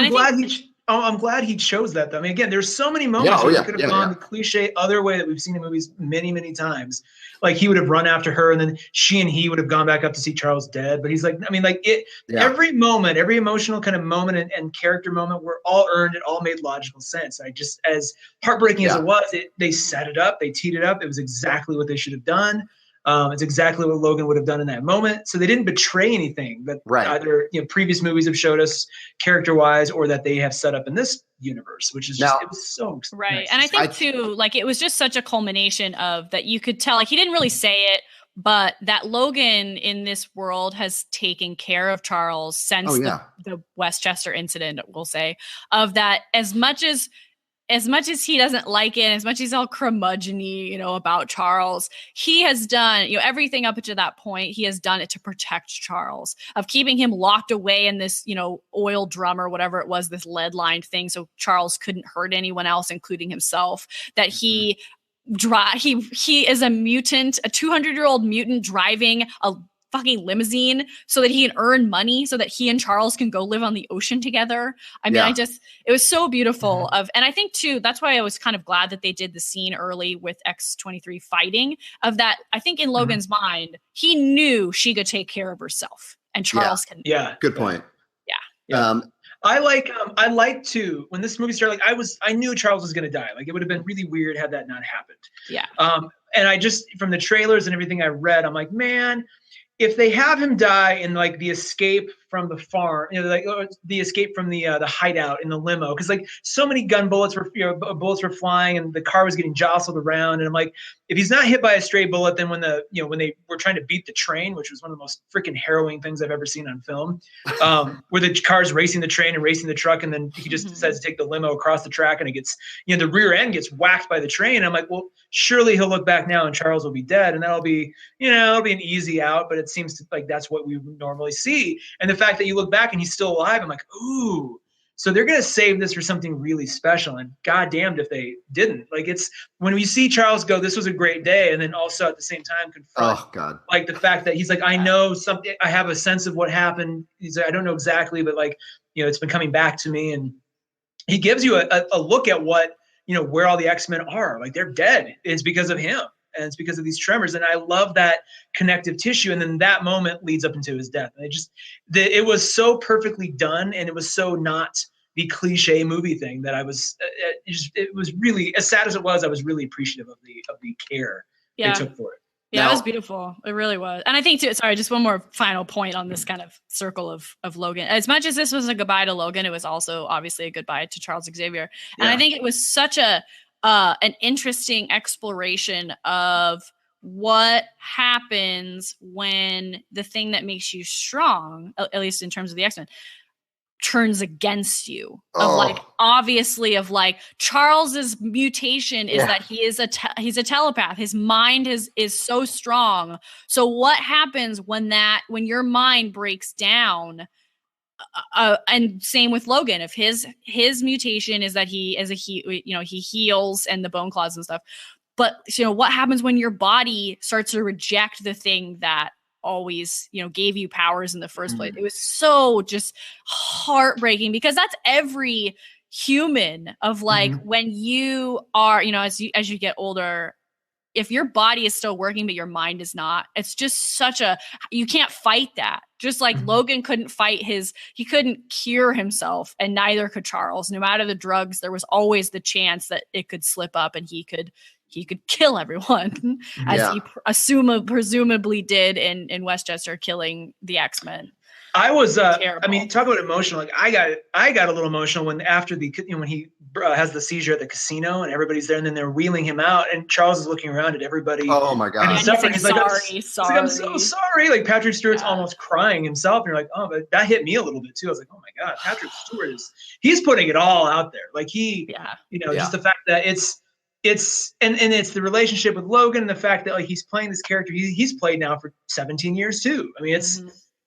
I'm glad he chose that though. I mean, again, there's so many moments where he could have gone the cliche other way that we've seen in movies many, many times. Like he would have run after her and then she and he would have gone back up to see Charles dead. But he's every moment, every emotional kind of moment and character moment were all earned. It all made logical sense. As heartbreaking as it was, they set it up, they teed it up. It was exactly what they should have done. It's exactly what Logan would have done in that moment. So they didn't betray anything that either previous movies have showed us character-wise or that they have set up in this universe, which is it was so right. Nice. And I think too, it was just such a culmination of that you could tell, he didn't really say it, but that Logan in this world has taken care of Charles since the Westchester incident, we'll say, of that as much as as much as he doesn't like it, as much as he's all curmudgeon-y, about Charles, he has done, everything up to that point, he has done it to protect Charles, of keeping him locked away in this, oil drum or whatever it was, this lead-lined thing, so Charles couldn't hurt anyone else, including himself, that he is a mutant, a 200-year-old mutant driving a fucking limousine so that he can earn money so that he and Charles can go live on the ocean together. I mean, it was so beautiful and I think too, that's why I was kind of glad that they did the scene early with X-23 fighting of that. I think in Logan's mind, he knew she could take care of herself and Charles can. Yeah. Good point. Yeah. I like to, when this movie started, I knew Charles was going to die. Like, it would have been really weird had that not happened. Yeah. And I just, from the trailers and everything I read, I'm like, man, if they have him die in like the escape from the farm, the escape from the hideout in the limo, because like so many gun bullets were flying and the car was getting jostled around, and I'm like, if he's not hit by a stray bullet, then when they were trying to beat the train, which was one of the most freaking harrowing things I've ever seen on film, where the car's racing the train and racing the truck, and then he just decides to take the limo across the track, and it gets, the rear end gets whacked by the train. I'm like, well, surely he'll look back now and Charles will be dead, and that'll be, it'll be an easy out. But it seems to, like, that's what we normally see, and the fact that you look back and he's still alive, I'm like, ooh. So they're going to save this for something really special, and goddamned if they didn't. Like, it's when we see Charles go, this was a great day, and then also at the same time confront, like, the fact that he's like, I know something, I have a sense of what happened. He's like, I don't know exactly, but like, it's been coming back to me, and he gives you a look at what, where all the X-Men are. Like, they're dead. It's because of him, and it's because of these tremors. And I love that connective tissue. And then that moment leads up into his death. And it was so perfectly done. And it was so not the cliche movie thing that I was, it was really, as sad as it was, I was really appreciative of the care they took for it. Yeah, it was beautiful. It really was. And I think too, sorry, just one more final point on this kind of circle of Logan. As much as this was a goodbye to Logan, it was also obviously a goodbye to Charles Xavier. And I think it was such an interesting exploration of what happens when the thing that makes you strong, at least in terms of the X-Men, turns against you. Of like Charles's mutation is that he is he's a telepath. His mind is so strong. So what happens when your mind breaks down? And same with Logan. If his mutation is that he heals and the bone claws and stuff. But what happens when your body starts to reject the thing that always gave you powers in the first place? It was so just heartbreaking, because that's every human of like when you are as you get older, if your body is still working but your mind is not, it's just you can't fight that. Just like Logan couldn't he couldn't cure himself, and neither could Charles. No matter the drugs, there was always the chance that it could slip up and he could kill everyone, as he presumably did in Westchester, killing the X-Men. I was, talk about emotional. Like, I got a little emotional when after when he has the seizure at the casino and everybody's there, and then they're wheeling him out, and Charles is looking around at everybody. Oh my God! And he's suffering. He's like, sorry. I'm so sorry. Like, Patrick Stewart's almost crying himself, and you're like, oh, but that hit me a little bit too. I was like, oh my God, Patrick Stewart he's putting it all out there. Like, just the fact that it's the relationship with Logan, and the fact that, like, he's playing this character he's played now for 17 years too. I mean,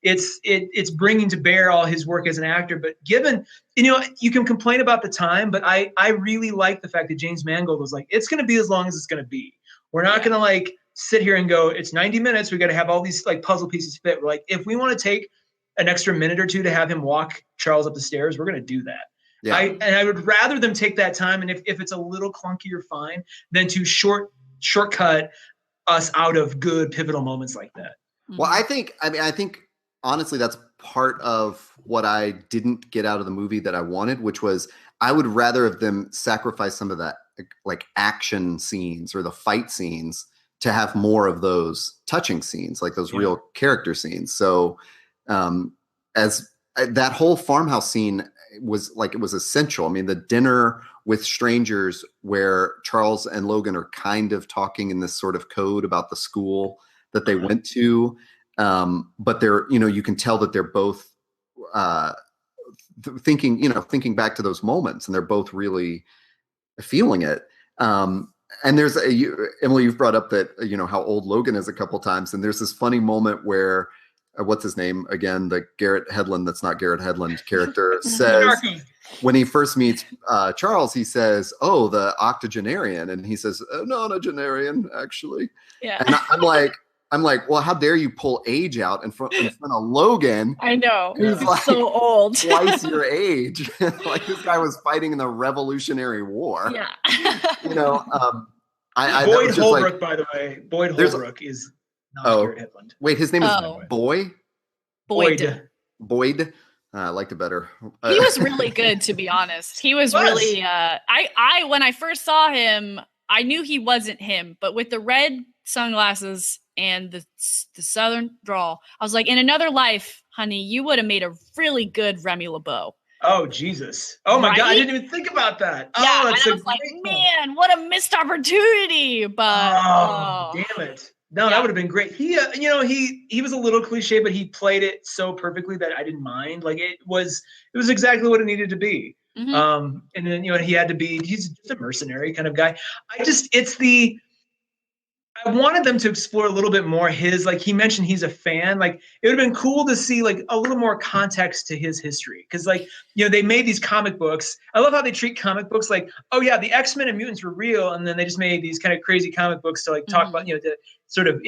it's bringing to bear all his work as an actor. But given, you can complain about the time, but I really like the fact that James Mangold was like, it's going to be as long as it's going to be. We're not going to like sit here and go, it's 90 minutes. We got to have all these like puzzle pieces fit. We're like, if we want to take an extra minute or two to have him walk Charles up the stairs, we're going to do that. Yeah. I would rather them take that time, and if it's a little clunky or fine, than to shortcut us out of good pivotal moments like that. Well, I think honestly that's part of what I didn't get out of the movie that I wanted, which was I would rather have them sacrifice some of that like action scenes or the fight scenes to have more of those touching scenes, like those real character scenes. So as that whole farmhouse scene was like, it was essential. I mean, the dinner with strangers where Charles and Logan are kind of talking in this sort of code about the school that they went to. But they're, you can tell that they're both thinking back to those moments, and they're both really feeling it. And there's Emily, you've brought up that, how old Logan is a couple times. And there's this funny moment where, what's his name again? The Garrett Hedlund, that's not Garrett Hedlund character, says when he first meets Charles, he says, "Oh, the octogenarian," and he says, "Nonagenarian, actually." Yeah. And I'm like, well, how dare you pull age out in front of Logan? I know. He's like so old. Twice your age. Like this guy was fighting in the Revolutionary War. Yeah. Boyd Holbrook, by the way. Boyd Holbrook is not Garrett Hedlund. Wait, his name is Boyd? Boyd. I liked it better. He was really good, to be honest. He was really. I when I first saw him, I knew he wasn't him, but with the red sunglasses and the southern drawl, I was like, in another life, honey, you would have made a really good Remy LeBeau. Oh, Jesus. Oh, my God. I didn't even think about that. Yeah, and I was like, man, what a missed opportunity. But damn it. No, that would have been great. He, he was a little cliche, but he played it so perfectly that I didn't mind. Like it was exactly what it needed to be. Mm-hmm. And then, he's just a mercenary kind of guy. I wanted them to explore a little bit more like he mentioned he's a fan. Like it would have been cool to see like a little more context to his history. Cause like, they made these comic books. I love how they treat comic books like, oh yeah, the X-Men and mutants were real. And then they just made these kind of crazy comic books to like talk about, to sort of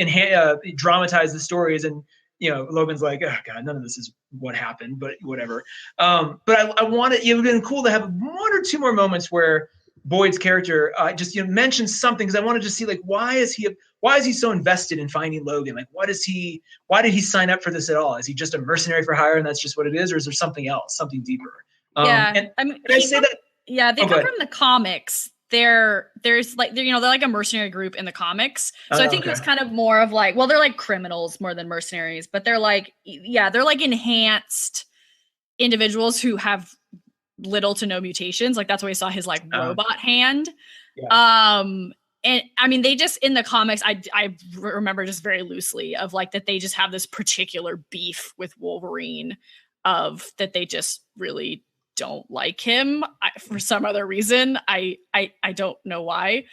dramatize the stories. And, Logan's like, oh God, none of this is what happened, but whatever. But I wanted, it would have been cool to have one or two more moments where Boyd's character just mentions something, because I wanted to see like why is he so invested in finding Logan? Like why did he sign up for this at all? Is he just a mercenary for hire and that's just what it is, or is there something else, something deeper? And I mean, I say that? Yeah, they come from the comics. They're like a mercenary group in the comics. So I think it's kind of more of like, well, they're like criminals more than mercenaries, but they're like enhanced individuals who have little to no mutations. Like that's why we saw his like robot hand. Yeah. And I mean, they just in the comics, I remember just very loosely of like that they just have this particular beef with Wolverine, of that they just really don't like him for some other reason. I don't know why.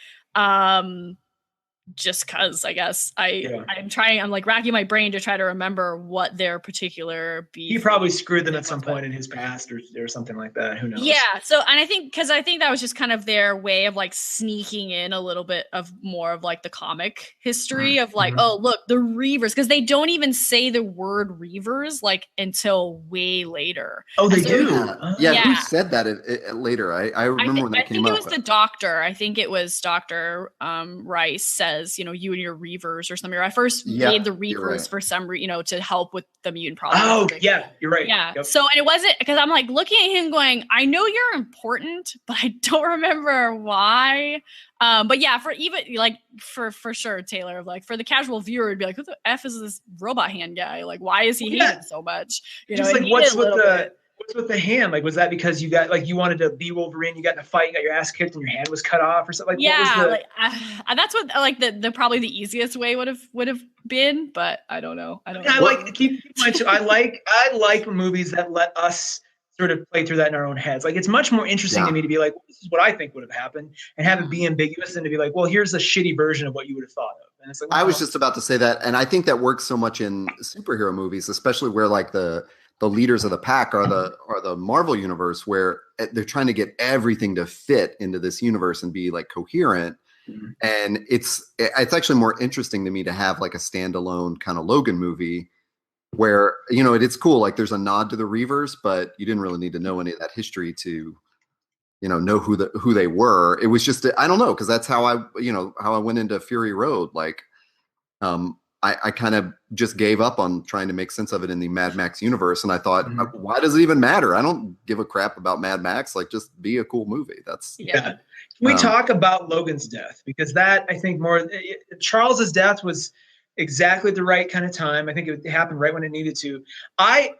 Just cause I guess I'm like racking my brain to try to remember what their particular beef. He probably screwed them at some point in his past or something like that. Who knows? Yeah. So, and I think that was just kind of their way of like sneaking in a little bit of more of like the comic history of like, oh, look, the Reavers, because they don't even say the word Reavers like until way later. Oh, they do? Yeah. Who said that later? I remember when that came up. I think it was the doctor. I think it was Dr. Rice says, you and your Reavers or something. I first made the Reavers for some reason, to help with the mutant problem. Oh, yeah, you're right. Yeah. Yep. So, and it wasn't because I'm like looking at him going, I know you're important, but I don't remember why. But yeah, for sure, Taylor, like for the casual viewer, would be like, who the F is this robot hand guy? Like, why is he hated so much? Just like what's with the hand? Like, was that because you wanted to be Wolverine? You got in a fight, you got your ass kicked, and your hand was cut off, or something? Like, yeah, that's what like the probably the easiest way would have been, but I don't know. I like keep in mind too. I like movies that let us sort of play through that in our own heads. Like, it's much more interesting to me to be like, well, this is what I think would have happened, and have it be ambiguous, than to be like, well, here's a shitty version of what you would have thought of. And it's like, well, I was just about to say that, and I think that works so much in superhero movies, especially where like the leaders of the pack are the Marvel universe, where they're trying to get everything to fit into this universe and be like coherent. Mm-hmm. And it's actually more interesting to me to have like a standalone kind of Logan movie where, it's cool. Like there's a nod to the Reavers, but you didn't really need to know any of that history to, know who they were. It was just, I don't know. Cause that's how I went into Fury Road. Like, I kind of just gave up on trying to make sense of it in the Mad Max universe. And I thought, why does it even matter? I don't give a crap about Mad Max. Like, just be a cool movie. That's Can we talk about Logan's death? Because that, I think Charles's death was exactly at the right kind of time. I think it happened right when it needed to.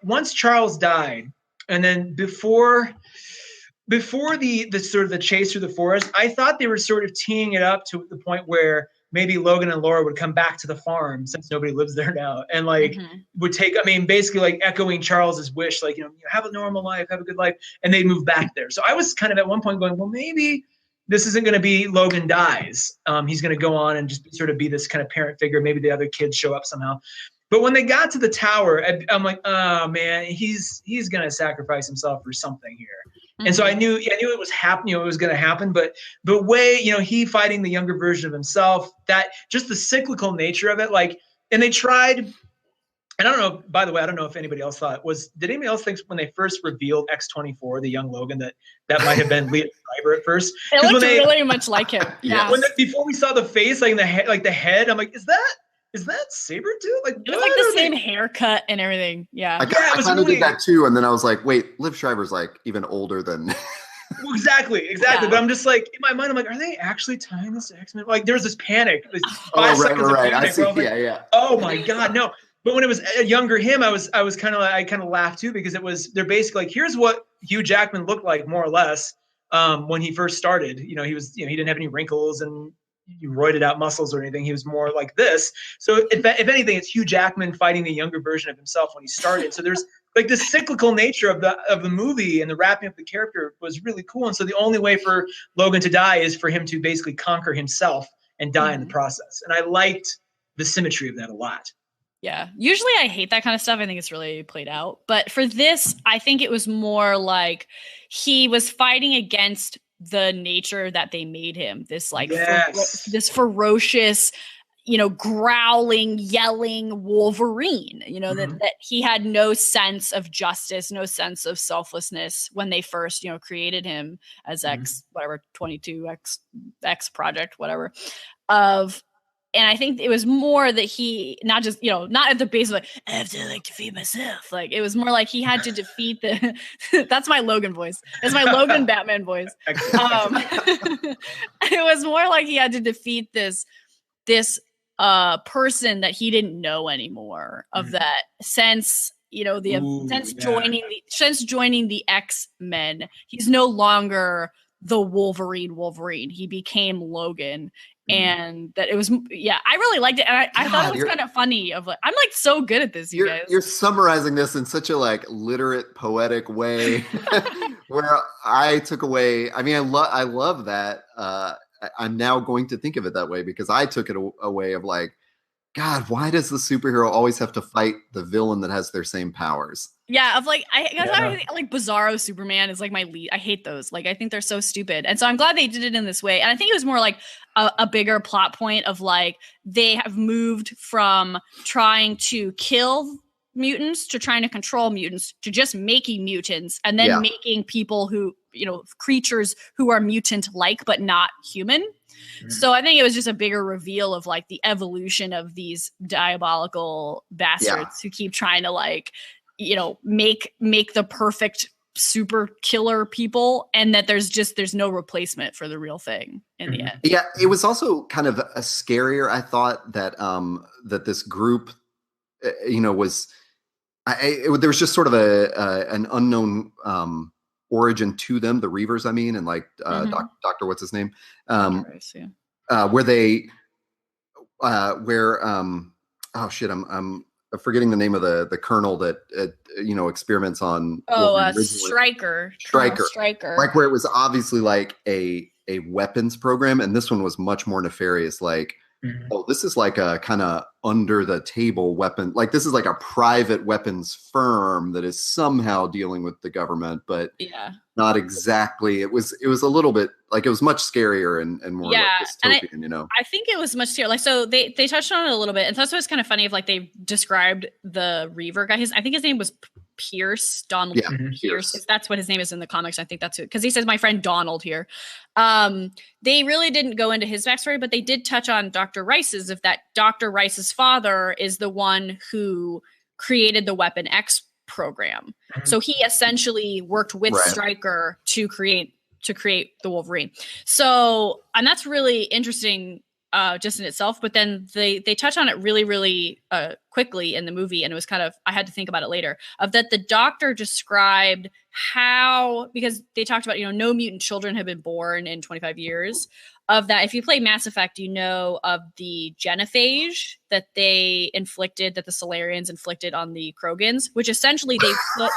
Once Charles died, and then before the sort of the chase through the forest, I thought they were sort of teeing it up to the point where maybe Logan and Laura would come back to the farm, since nobody lives there now, and would take, basically like echoing Charles's wish, like, have a normal life, have a good life, and they'd move back there. So I was kind of at one point going, well, maybe this isn't going to be Logan dies. He's going to go on and just sort of be this kind of parent figure. Maybe the other kids show up somehow. But when they got to the tower, I'm like, oh man, he's going to sacrifice himself for something here. Mm-hmm. And so I knew it was happening. It was going to happen. But he fighting the younger version of himself, that just the cyclical nature of it, like, and they tried. And I don't know, by the way, I don't know if anybody else did anybody else think when they first revealed X-24, the young Logan, that might have been Leah Schreiber at first? It looked really much like him. Yeah. Before we saw the face, like the head, I'm like, is that Sabretooth? Like, it was like the same haircut and everything. Yeah. I kind of did that too. And then I was like, wait, Liv Schreiber's like even older than. Exactly. Yeah. But I'm just like, in my mind, I'm like, are they actually tying this to X-Men? Like, there was this panic. This 5 seconds of panic. I see. Like, yeah. Oh my God, no. But when it was a younger him, I kind of laughed too, because they're basically like, here's what Hugh Jackman looked like more or less when he first started. He didn't have any wrinkles and roided out muscles or anything. He was more like this. So if anything, it's Hugh Jackman fighting the younger version of himself when he started. So there's like the cyclical nature of the movie, and the wrapping up the character was really cool. And so the only way for Logan to die is for him to basically conquer himself and die in the process. And I liked the symmetry of that a lot. Yeah. Usually I hate that kind of stuff. I think it's really played out. But for this, I think it was more like he was fighting against the nature that they made him. This like this ferocious, growling, yelling Wolverine, that he had no sense of justice, no sense of selflessness when they first, created him as X project, whatever And I think it was more that he not just, not at the base of like, I have to defeat myself. Like, it was more like he had to defeat that's my Logan voice. It's my Logan Batman voice. It was more like he had to defeat this person that he didn't know anymore of that sense, since joining the X-Men, he's no longer the Wolverine. He became Logan. And that it was, I really liked it. And I thought it was kind of funny I'm like so good at this, you guys. You're summarizing this in such a like literate, poetic way where I took away, I love that. I'm now going to think of it that way because I took it away of like, God, why does the superhero always have to fight the villain that has their same powers? Yeah, of like I like Bizarro Superman is like my lead. I hate those. Like I think they're so stupid. And so I'm glad they did it in this way. And I think it was more like a bigger plot point of like they have moved from trying to kill mutants to trying to control mutants to just making mutants and then making people who, creatures who are mutant like but not human. So I think it was just a bigger reveal of like the evolution of these diabolical bastards who keep trying to like, make the perfect super killer people, and that there's no replacement for the real thing in the end. Yeah, it was also kind of a scarier. I thought that that this group, was there was just sort of an unknown origin to them, the Reavers, I mean, and like Dr. What's his name, where they oh shit, I'm forgetting the name of the colonel that experiments on Stryker, like where it was obviously like a weapons program, and this one was much more nefarious, like this is like a kind of under the table weapon, like this is like a private weapons firm that is somehow dealing with the government, but not exactly. It was a little bit like, it was much scarier and more like dystopian, I think it was much scarier. Like, so they touched on it a little bit, and that's what's kind of funny of like they described the Reaver guy. I think his name was Pierce, Donald Pierce. If that's what his name is in the comics, I think that's it, because he says my friend Donald here. They really didn't go into his backstory, but they did touch on Dr. Rice's, if that Dr. Rice's father is the one who created the Weapon X program. So he essentially worked with Stryker to create the Wolverine. So, and that's really interesting just in itself, but then they touch on it really, really quickly in the movie, and it was kind of, I had to think about it later, of that the doctor described how, because they talked about, no mutant children have been born in 25 years, of that. If you play Mass Effect, of the genophage that they inflicted, that the Solarians inflicted on the Krogans, which essentially they put,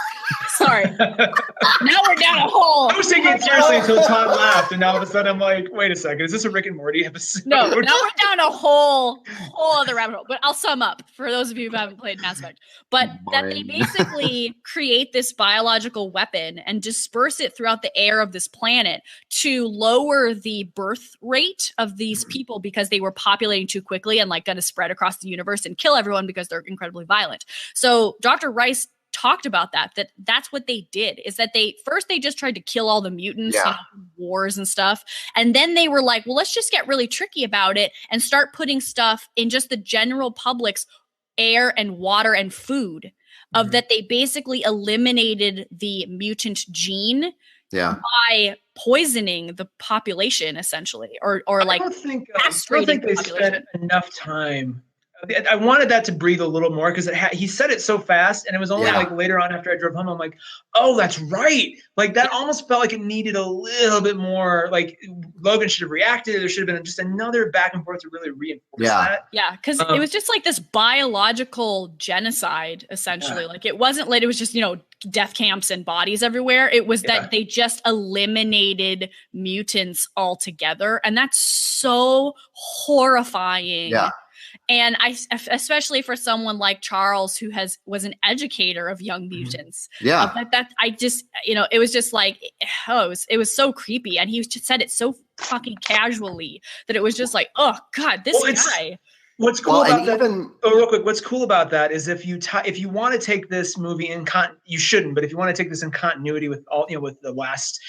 sorry, now we're down a hole. I was taking it seriously until Todd laughed, and now all of a sudden I'm like, wait a second, is this a Rick and Morty episode? No, now we're down a whole other rabbit hole. But I'll sum up for those of you who haven't played Mass Effect. But that they basically create this biological weapon and disperse it throughout the air of this planet to lower the birth rate of these people, because they were populating too quickly and going to spread across the universe and kill everyone because they're incredibly violent. So Dr. Rice talked about that's what they did, is that they just tried to kill all the mutants, wars and stuff. And then they were like, well, let's just get really tricky about it and start putting stuff in just the general public's air and water and food, of that they basically eliminated the mutant gene by poisoning the population, essentially, or I don't think they spent enough time. I wanted that to breathe a little more, because he said it so fast, and it was only later on after I drove home, I'm like, oh, that's right. That almost felt like it needed a little bit more. Logan should have reacted. There should have been just another back and forth to really reinforce that. Yeah, because it was just this biological genocide, essentially. It wasn't it was just, death camps and bodies everywhere. It was that they just eliminated mutants altogether. And that's so horrifying. Yeah. And especially for someone like Charles, who was an educator of young mutants. Yeah. It was just it was so creepy. And he just said it so fucking casually that it was just oh God, this guy. What's cool about that? Real quick, what's cool about that is if you want to take this movie in you shouldn't, but if you want to take this in continuity with all, with the last,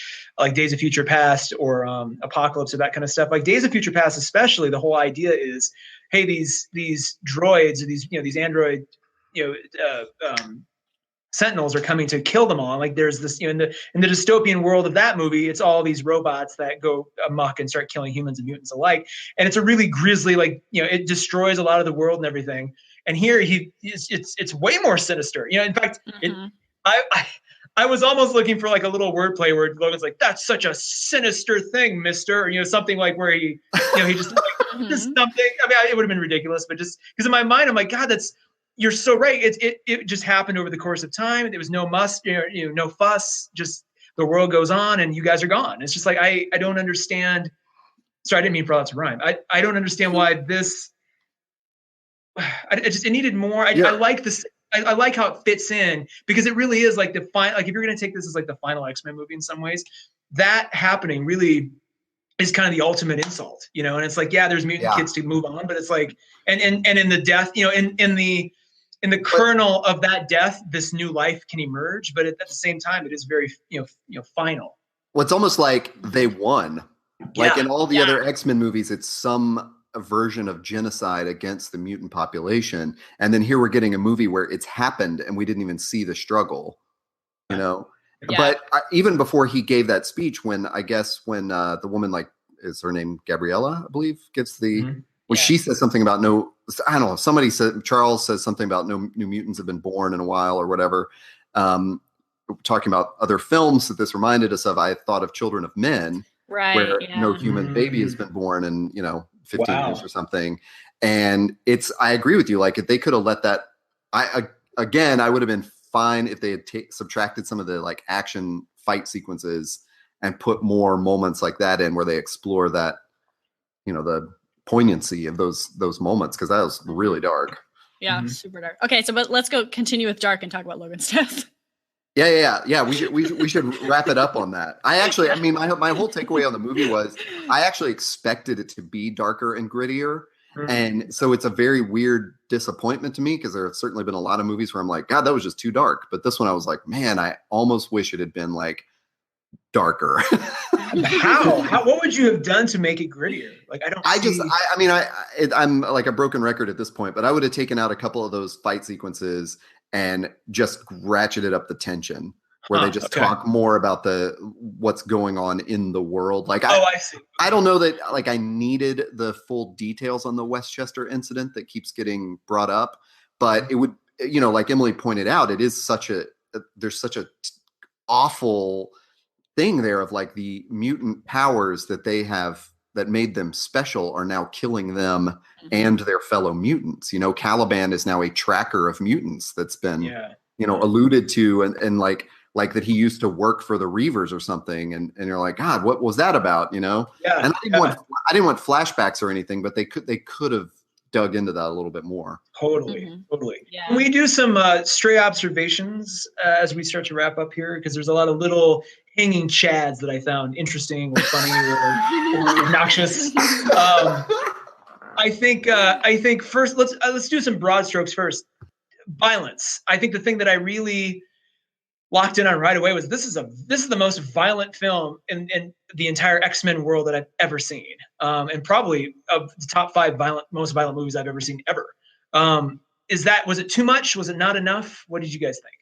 Days of Future Past or Apocalypse or that kind of stuff, Days of Future Past especially, the whole idea is, hey, these droids, or these android, sentinels are coming to kill them all. There's this, in the dystopian world of that movie, it's all these robots that go amok and start killing humans and mutants alike. And it's a really grisly, it destroys a lot of the world and everything. And here it's way more sinister. In fact, I was almost looking for a little wordplay where Logan's like, that's such a sinister thing, mister. Or, something where he, he just just something. I mean, it would have been ridiculous, but just because in my mind, I'm like, God, you're so right. It just happened over the course of time. There was no no fuss. Just the world goes on, and you guys are gone. It's just I don't understand. Sorry, I didn't mean for that to rhyme. I don't understand why this. It needed more. I like this. I like how it fits in, because it really is the final. If you're going to take this as the final X-Men movie in some ways, that happening really is kind of the ultimate insult, and it's there's mutant kids to move on, but it's and in the death, in the kernel of that death, this new life can emerge, but at the same time, it is very, final. Well, it's almost like they won. In all the other X-Men movies, it's some version of genocide against the mutant population. And then here we're getting a movie where it's happened and we didn't even see the struggle, Yeah. But even before he gave that speech, when the woman, is her name Gabriella, I believe, gets the, she says something about I don't know. Somebody said, Charles says something about no new mutants have been born in a while or whatever. Talking about other films that this reminded us of, I thought of Children of Men, where no human baby has been born in, 15 years or something. And I agree with you. If they could have let that, I would have been fine if they had subtracted some of the action fight sequences and put more moments like that in where they explore that, the poignancy of those moments, because that was really dark. Yeah, super dark. Okay, so but let's continue with dark and talk about Logan's death. Yeah. We should wrap it up on that. My whole takeaway on the movie was I actually expected it to be darker and grittier. And so it's a very weird disappointment to me, because there have certainly been a lot of movies where I'm like, God, that was just too dark. But this one I was like, man, I almost wish it had been darker. How? What would you have done to make it grittier? I'm like a broken record at this point, but I would have taken out a couple of those fight sequences and just ratcheted up the tension, where they just talk more about what's going on in the world. I see. I don't know that I needed the full details on the Westchester incident that keeps getting brought up, But it would, like Emily pointed out, it is there's such a awful thing there of like the mutant powers that they have that made them special are now killing them and their fellow mutants. Caliban is now a tracker of mutants that's been, alluded to and like that he used to work for the Reavers or something. And you're like, God, what was that about? Yeah. And I didn't want flashbacks or anything, but they could have dug into that a little bit more. Totally. Yeah. Can we do some stray observations as we start to wrap up here? Because there's a lot of little hanging chads that I found interesting or funny or obnoxious. I think first let's do some broad strokes first. Violence. I think the thing that I really locked in on right away was this is the most violent film in the entire X-Men world that I've ever seen, and probably of the top 5 most violent movies I've ever seen ever. Was it too much? Was it not enough? What did you guys think?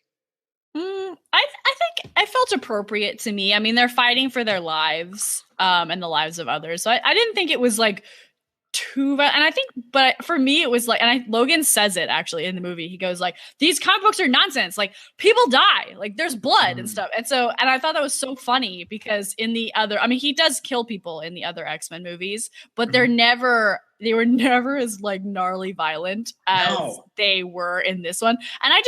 I think it felt appropriate to me. I mean, they're fighting for their lives and the lives of others, so I didn't think it was like too violent. And I think, but for me, it was like, and Logan says it actually in the movie. He goes like, these comic books are nonsense. Like people die, like there's blood and stuff. And I thought that was so funny because he does kill people in the other X-Men movies, but they were never as like gnarly violent as they were in this one. And I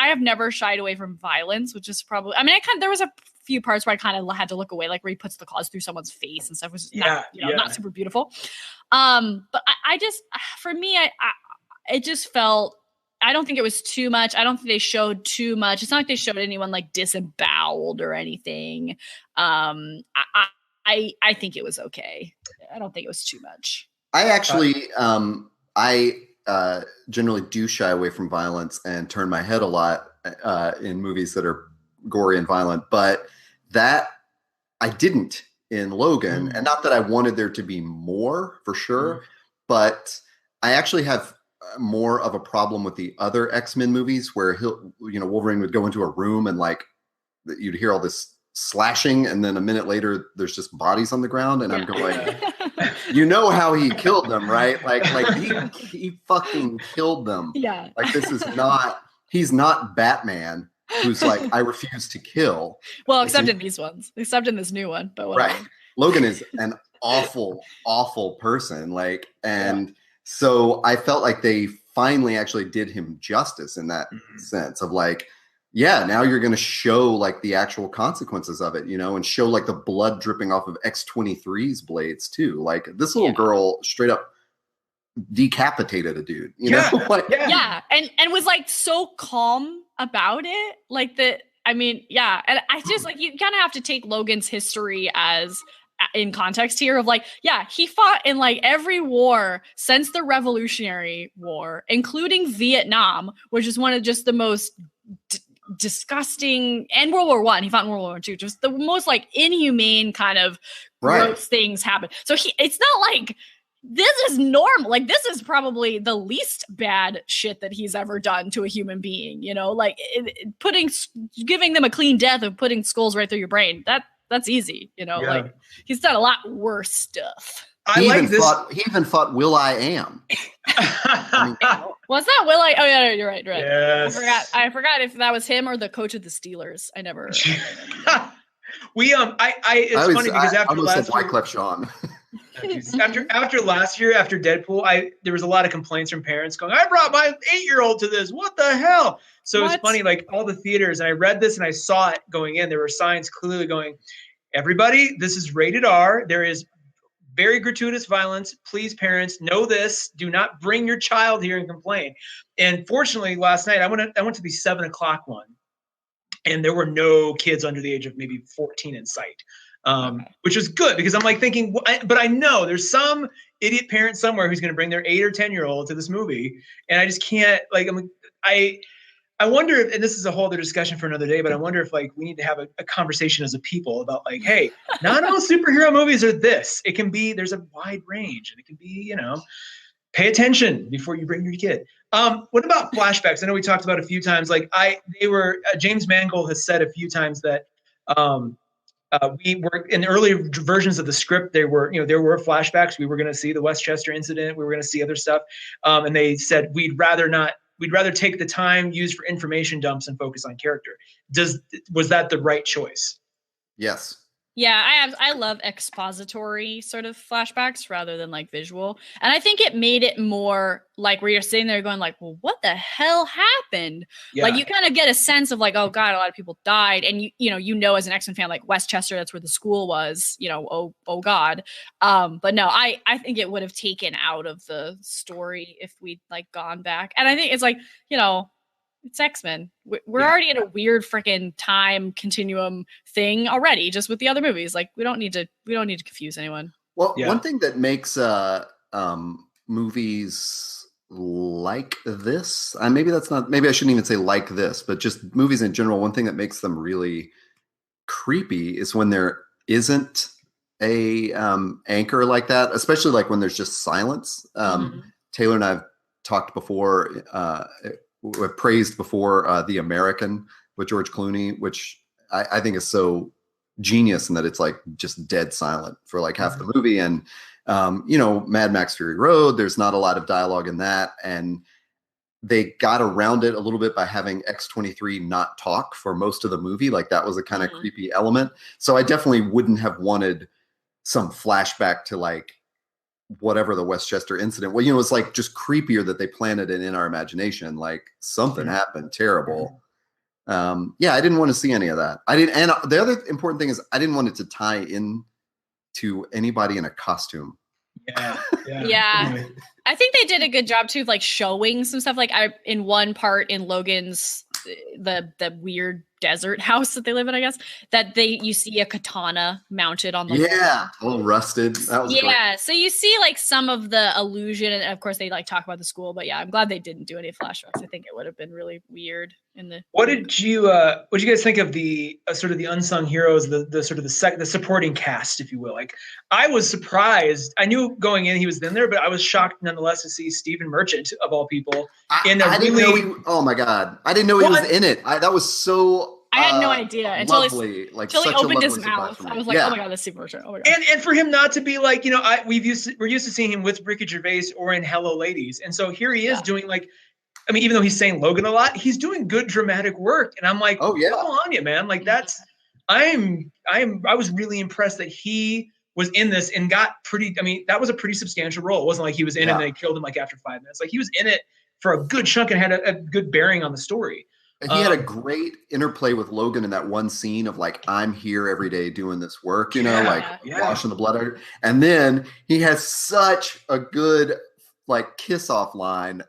have never shied away from violence, which is probably, there was a few parts where I kind of had to look away, like where he puts the claws through someone's face and stuff, which is not super beautiful. But it just felt, I don't think it was too much. I don't think they showed too much. It's not like they showed anyone like disemboweled or anything. I think it was okay. I don't think it was too much. I actually, generally do shy away from violence and turn my head a lot in movies that are gory and violent, but that I didn't in Logan, and not that I wanted there to be more for sure, but I actually have more of a problem with the other X-Men movies where Wolverine would go into a room and like you'd hear all this slashing, and then a minute later there's just bodies on the ground, and I'm going, how he killed them, right? Like he fucking killed them. Yeah. Like he's not Batman who's like, I refuse to kill. Well, except in these ones, except in this new one, but whatever. Right. Logan is an awful, awful person. So I felt like they finally actually did him justice in that sense of like, now you're going to show like the actual consequences of it, and show like the blood dripping off of X-23's blades too. Like this little girl straight up decapitated a dude, you know? And was like so calm about it. Like that. I mean, yeah. And I just like, you kind of have to take Logan's history as in context here of like, he fought in like every war since the Revolutionary War, including Vietnam, which is one of just the most disgusting, and World War I. He fought in World War II, just the most like inhumane kind of gross things happen. So it's not like this is normal. Like this is probably the least bad shit that he's ever done to a human being, like giving them a clean death of putting skulls right through your brain. That's easy, like he's done a lot worse stuff. He even fought Will.I.Am. Was that Will.I.Am? Oh yeah, you're right. Yes. I forgot if that was him or the coach of the Steelers. I never. It's funny because after last year, Wyclef Jean. after last year, after Deadpool, there was a lot of complaints from parents going, I brought my 8-year-old to this. What the hell? So it's funny, like all the theaters, and I read this and I saw it going in. There were signs clearly going, everybody, this is rated R. There is very gratuitous violence. Please, parents, know this. Do not bring your child here and complain. And fortunately, last night I went to the 7:00 one, and there were no kids under the age of maybe 14 in sight, which was good because I'm like thinking, but I know there's some idiot parent somewhere who's going to bring their 8 or 10-year-old to this movie, and I just can't. Like, I wonder if, and this is a whole other discussion for another day, but I wonder if like we need to have a conversation as a people about like, hey, not all superhero movies are this. It can be, there's a wide range, and it can be, pay attention before you bring your kid. What about flashbacks? I know we talked about a few times, like James Mangold has said a few times that we were in the early versions of the script, there were flashbacks. We were going to see the Westchester incident. We were going to see other stuff. And they said, we'd rather not we'd rather take the time used for information dumps and focus on character. Was that the right choice? Yes. Yeah, I love expository sort of flashbacks rather than like visual. And I think it made it more like where you're sitting there going like, well, what the hell happened? Yeah. Like you kind of get a sense of like, oh God, a lot of people died. And you know, as an X-Men fan, like Westchester, that's where the school was, oh God. But no, I think it would have taken out of the story if we'd like gone back. And I think it's like, it's X-Men. We're already in a weird freaking time continuum thing already, just with the other movies. Like we don't need to confuse anyone. Well, one thing that makes movies like this, maybe I shouldn't even say like this, but just movies in general. One thing that makes them really creepy is when there isn't a anchor like that, especially like when there's just silence. Taylor and I have talked before. Praised before The American with George Clooney, which I think is so genius in that it's like just dead silent for like half the movie. And, Mad Max Fury Road, there's not a lot of dialogue in that. And they got around it a little bit by having X-23 not talk for most of the movie. Like that was a kind of creepy element. So I definitely wouldn't have wanted some flashback to like whatever the Westchester incident. Well, it's like just creepier that they planted it in our imagination. Like something happened terrible. I didn't want to see any of that. And the other important thing is I didn't want it to tie in to anybody in a costume. Yeah. I think they did a good job too of like showing some stuff. Like in one part in Logan's the weird desert house that they live in, I guess, that you see a katana mounted on the wall. A little rusted. That was great. So you see like some of the illusion, and of course they like talk about the school, but I'm glad they didn't do any flashbacks. I think it would have been really weird in the. What did you guys think of the sort of the unsung heroes, the sort of the supporting cast, if you will? Like I was surprised. I knew going in he was in there, but I was shocked nonetheless to see Stephen Merchant of all people oh my God, I didn't know he was in it. That was so. I had no idea until lovely, he opened his mouth. I was like, oh my God, that's Steve Merchant. Oh my God. And for him not to be like, we're used to seeing him with Ricky Gervais or in Hello Ladies. And so here he is doing like, even though he's saying Logan a lot, he's doing good dramatic work. And I'm like, oh yeah, come on you, man. Like that's, I was really impressed that he was in this and got that was a pretty substantial role. It wasn't like he was in it and they killed him like after 5 minutes. Like he was in it for a good chunk and had a good bearing on the story. And he had a great interplay with Logan in that one scene of like, I'm here every day doing this work, washing the blood out. And then he has such a good like kiss off line.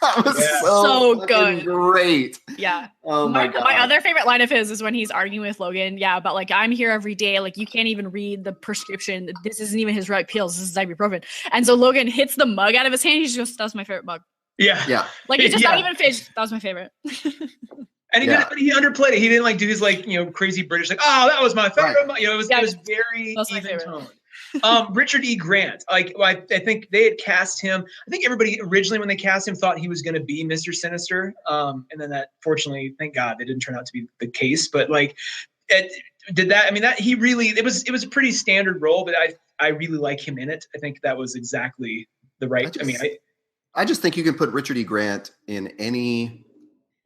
That was so good. Great. Yeah. Oh my God. My other favorite line of his is when he's arguing with Logan. Yeah. But like, I'm here every day. Like you can't even read the prescription. This isn't even his right pills. This is ibuprofen. And so Logan hits the mug out of his hand. He just goes, that's my favorite mug. Yeah. Like he just not even finished. That was my favorite. And he underplayed it. He didn't like do his like, crazy British, like, oh, that was my favorite. Right. It was very even tone. Richard E. Grant. Like, I think they had cast him. I think everybody originally when they cast him thought he was going to be Mr. Sinister. And then that, fortunately, thank God, it didn't turn out to be the case. But like, it was a pretty standard role. But I really like him in it. I think that was exactly the right. I just think you can put Richard E. Grant in any.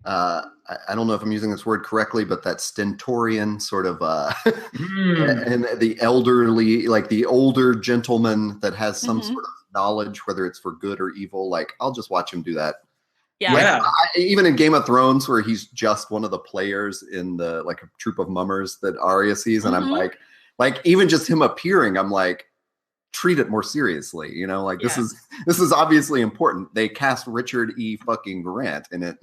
I don't know if I'm using this word correctly, but that stentorian sort of and the elderly, like the older gentleman that has some sort of knowledge, whether it's for good or evil. Like I'll just watch him do that. Yeah. Even in Game of Thrones, where he's just one of the players in the like a troop of mummers that Arya sees, and I'm like even just him appearing, I'm like, treat it more seriously. This is obviously important. They cast Richard E. fucking Grant in it.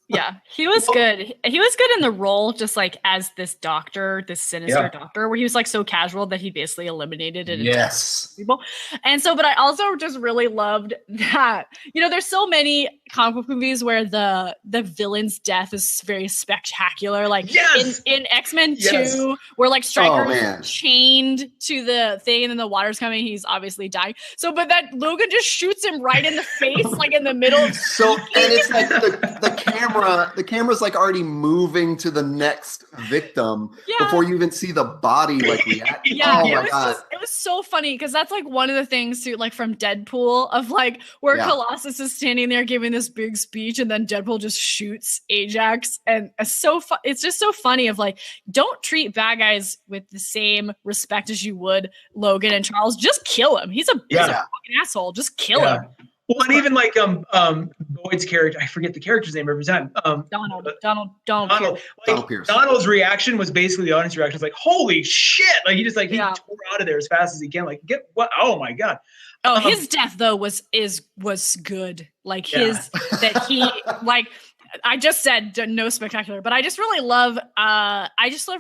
Yeah, he was good. He was good in the role, just like as this doctor, this sinister doctor, where he was like so casual that he basically eliminated it. Yes. People. And so, but I also just really loved that, there's so many comic book movies where the villain's death is very spectacular. Like in X-Men 2, where like Stryker is chained to the thing and then the water's coming, he's obviously dying. So, but that Logan just shoots him right in the face, like in the middle. So, and it's like the camera camera's like already moving to the next victim before you even see the body like react. Yeah, oh my God. It was so funny because that's like one of the things too, like from Deadpool of like where Colossus is standing there giving this big speech and then Deadpool just shoots Ajax, and it's just so funny of like, don't treat bad guys with the same respect as you would Logan and Charles. Just kill him. He's a fucking asshole. Just kill him. Well, and even like Boyd's character, I forget the character's name every time. Donald Pierce. Donald's reaction was basically the audience reaction. It's like, holy shit! Like he just like he tore out of there as fast as he can. Like get what? Oh my God! Oh, his death though was good. Like that he like. I just said no spectacular, but I just really love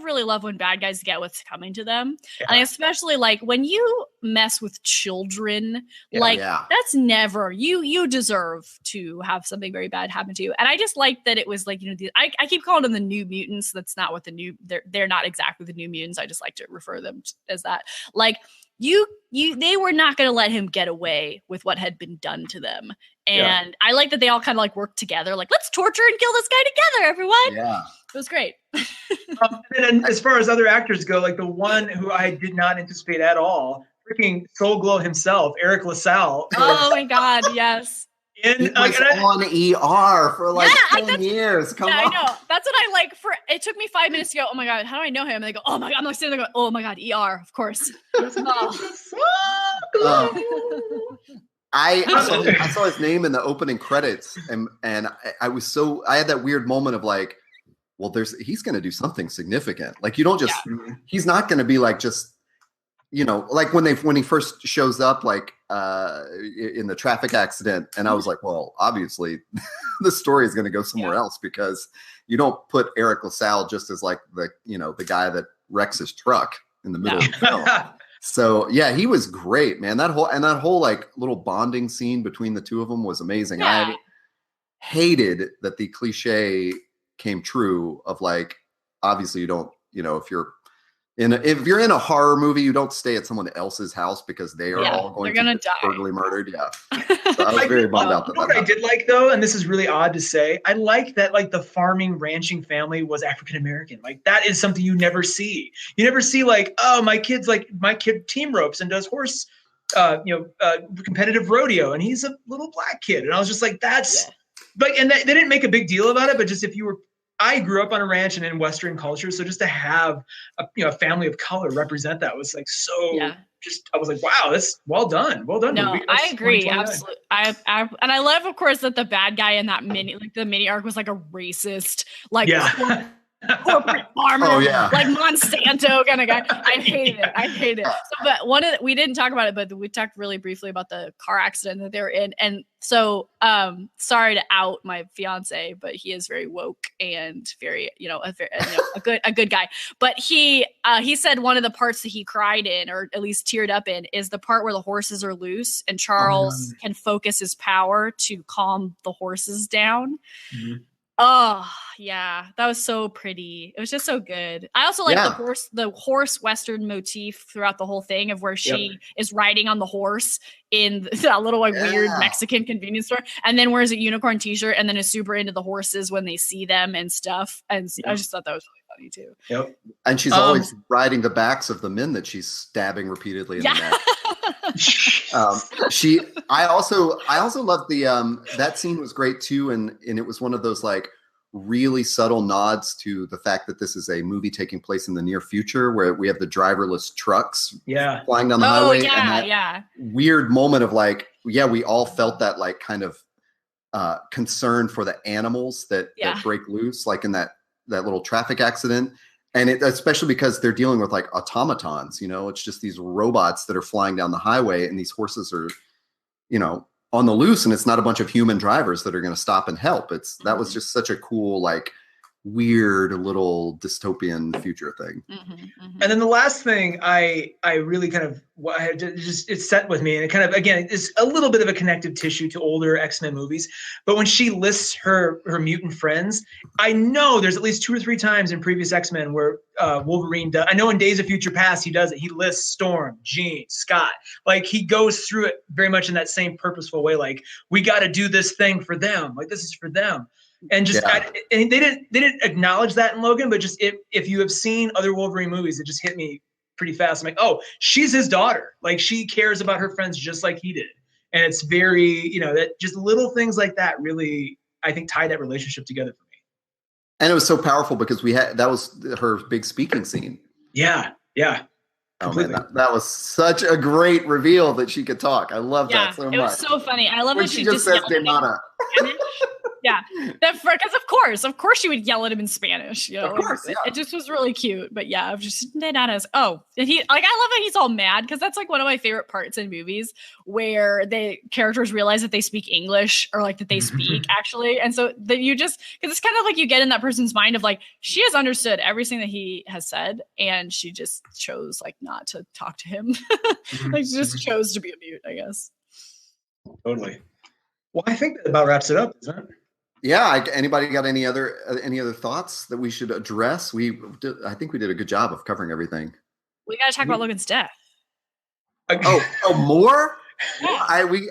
really love when bad guys get what's coming to them. Yeah. And especially like when you mess with children, that's never, you deserve to have something very bad happen to you. And I just like that it was like, I keep calling them the New Mutants. That's not what they're not exactly the New Mutants. I just like to refer them as that. Like they were not going to let him get away with what had been done to them. And I like that they all kind of like work together. Like, let's torture and kill this guy together, everyone. Yeah. It was great. And as far as other actors go, like the one who I did not anticipate at all, freaking Soul Glow himself, Eric LaSalle. Oh my God, yes. He was on ER for like 10 years. Come on. I know. That's what I like. It took me 5 minutes to go, oh my God, how do I know him? And they go, oh my God. I'm like sitting there going, oh my God, ER, of course. I saw his name in the opening credits, and I had that weird moment of like, well, he's going to do something significant. Like you don't just, he's not going to be like just, like when he first shows up, like in the traffic accident, and I was like, well, obviously the story is going to go somewhere else, because you don't put Eric LaSalle just as like the guy that wrecks his truck in the middle of the film. So yeah, he was great, man. That whole like little bonding scene between the two of them was amazing. Yeah. I hated that the cliche came true of like, obviously you don't, if you're in a horror movie, you don't stay at someone else's house because they are all going to be brutally murdered. Yeah. So I was very bummed out. What I did like though, and this is really odd to say, I like that like the farming ranching family was African American. Like that is something you never see. You never see like, oh, my kid team ropes and does horse, competitive rodeo, and he's a little black kid. And I was just like, that's like, and they didn't make a big deal about it, but just I grew up on a ranch and in Western culture, so just to have a family of color represent that was like I was like, wow, that's well done. No, I agree, absolutely. And I love, of course, that the bad guy in that the mini arc was like a racist, like corporate farmer, like Monsanto kind of guy. I hate it. So, but we didn't talk about it, but we talked really briefly about the car accident that they were in, and so sorry to out my fiance, but he is very woke and very a good guy. But he said one of the parts that he cried in, or at least teared up in, is the part where the horses are loose and Charles can focus his power to calm the horses down. Mm-hmm. Oh yeah, that was so pretty. It was just so good. I also like the horse Western motif throughout the whole thing of where she is riding on the horse in that little like weird Mexican convenience store, and then wears a unicorn t-shirt, and then is super into the horses when they see them and stuff. And I just thought that was really funny too. Yep. And she's always riding the backs of the men that she's stabbing repeatedly in the neck. I also love that scene was great too, and it was one of those like really subtle nods to the fact that this is a movie taking place in the near future, where we have the driverless trucks flying down the highway, and that weird moment of like, we all felt that like kind of concern for the animals that break loose, like in that little traffic accident. And especially because they're dealing with like automatons, it's just these robots that are flying down the highway, and these horses are, on the loose, and it's not a bunch of human drivers that are going to stop and help. That was just such a cool, like weird little dystopian future thing. Mm-hmm, mm-hmm. And then the last thing I really kind of, it's set with me, and it kind of, again, is a little bit of a connective tissue to older X-Men movies. But when she lists her mutant friends, I know there's at least 2 or 3 times in previous X-Men where Wolverine does. I know in Days of Future Past he does it. He lists Storm, Jean, Scott. Like he goes through it very much in that same purposeful way. Like we got to do this thing for them. Like this is for them. And just and they didn't acknowledge that in Logan, but just if you have seen other Wolverine movies, it just hit me pretty fast. I'm like, oh, she's his daughter. Like she cares about her friends just like he did. And it's very, that just little things like that really, I think, tie that relationship together for me. And it was so powerful because that was her big speaking scene. Yeah. Oh man, that was such a great reveal that she could talk. I love that so much. It was so funny. I love when that she just says Demana. Yeah, because of course she would yell at him in Spanish. Of course, it just was really cute. But yeah, just Nana's. Oh, and I love that he's all mad because that's like one of my favorite parts in movies where the characters realize that they speak English or like that they speak actually, and so that you just because it's kind of like you get in that person's mind of like she has understood everything that he has said and she just chose like not to talk to him, like she just chose to be a mute, I guess. Totally. Well, I think that about wraps it up, isn't it? Yeah. Anybody got any other thoughts that we should address? I think we did a good job of covering everything. We got to talk about Logan's death. Oh, more? Yeah.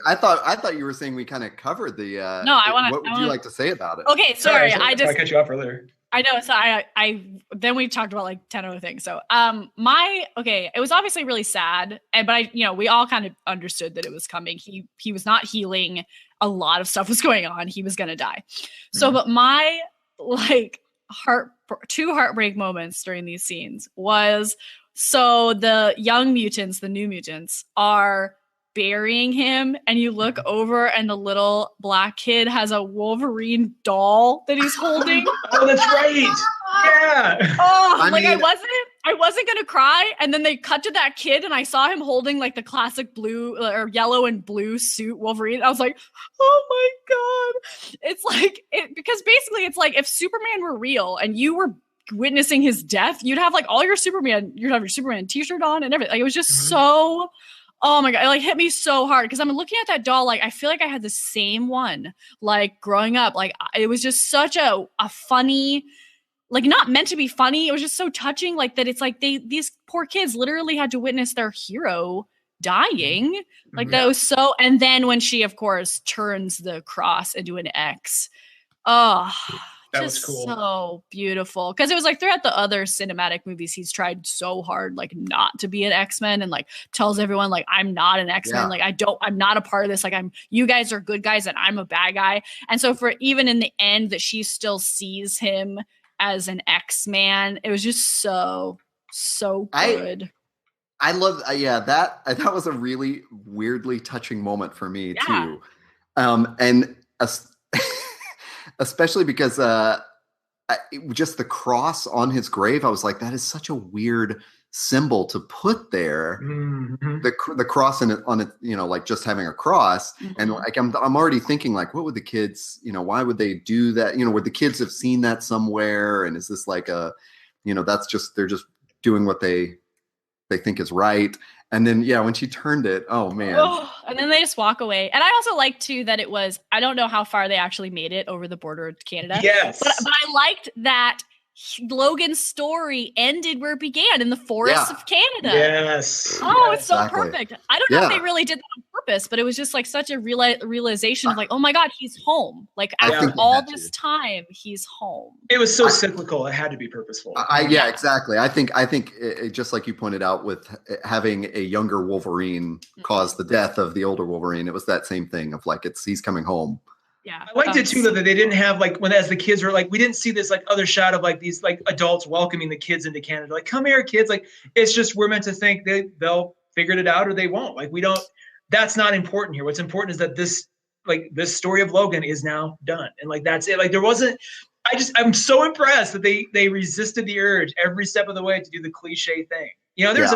I thought you were saying we kind of covered the. No, I want to. What would you like to say about it? Okay, sorry. I cut you off earlier. I know. So I then we talked about like 10 other things. So it was obviously really sad, but we all kind of understood that it was coming. He was not healing. A lot of stuff was going on. He was gonna die. So, but my two heartbreak moments during these scenes was the young mutants, the new mutants, are burying him, and you look over, and the little black kid has a Wolverine doll that he's holding. Oh, that's right. Yeah. Oh, I wasn't gonna cry, and then they cut to that kid, and I saw him holding like the classic blue or yellow and blue suit Wolverine. I was like, oh my god! It's like because basically it's like if Superman were real and you were witnessing his death, you'd have like all your Superman, you'd have your Superman t-shirt on and everything. Like it was just so. Oh my god, it like hit me so hard because I'm looking at that doll, like I feel like I had the same one like growing up. Like it was just such a funny, like not meant to be funny. It was just so touching, like that it's like these poor kids literally had to witness their hero dying. Like that was so, and then when she of course turns the cross into an X. Oh, that was cool. So beautiful. Because it was like throughout the other cinematic movies, he's tried so hard like not to be an X-Men and like tells everyone like I'm not an X-Men. Like I'm not a part of this. Like you guys are good guys and I'm a bad guy. And so for even in the end that she still sees him as an X-Man, it was just so good. I love that was a really weirdly touching moment for me too. And especially because just the cross on his grave, I was like, that is such a weird symbol to put there. Mm-hmm. The cross on it, like just having a cross. Mm-hmm. And like I'm already thinking like, what would the kids, why would they do that? Would the kids have seen that somewhere? And is this like that's just they're just doing what they think is right. And then, when she turned it, oh man. And then they just walk away. And I also like too that it was, I don't know how far they actually made it over the border to Canada. Yes. But I liked that Logan's story ended where it began in the forests of Canada. Yes. Oh, it's so perfect. I don't know if they really did that on purpose, but it was just like such a realization of like, oh my God, he's home. Like after all this time, he's home. It was so cyclical. It had to be purposeful. Exactly. I think it, just like you pointed out with having a younger Wolverine cause the death of the older Wolverine, it was that same thing of like, he's coming home. Yeah, I liked it too, though, that they didn't have like as the kids were like, we didn't see this like other shot of like these like adults welcoming the kids into Canada. Like, come here, kids. Like, it's just we're meant to think they'll figure it out or they won't. Like, we don't. That's not important here. What's important is that this story of Logan is now done, and like that's it. Like there wasn't. I'm so impressed that they resisted the urge every step of the way to do the cliche thing. There's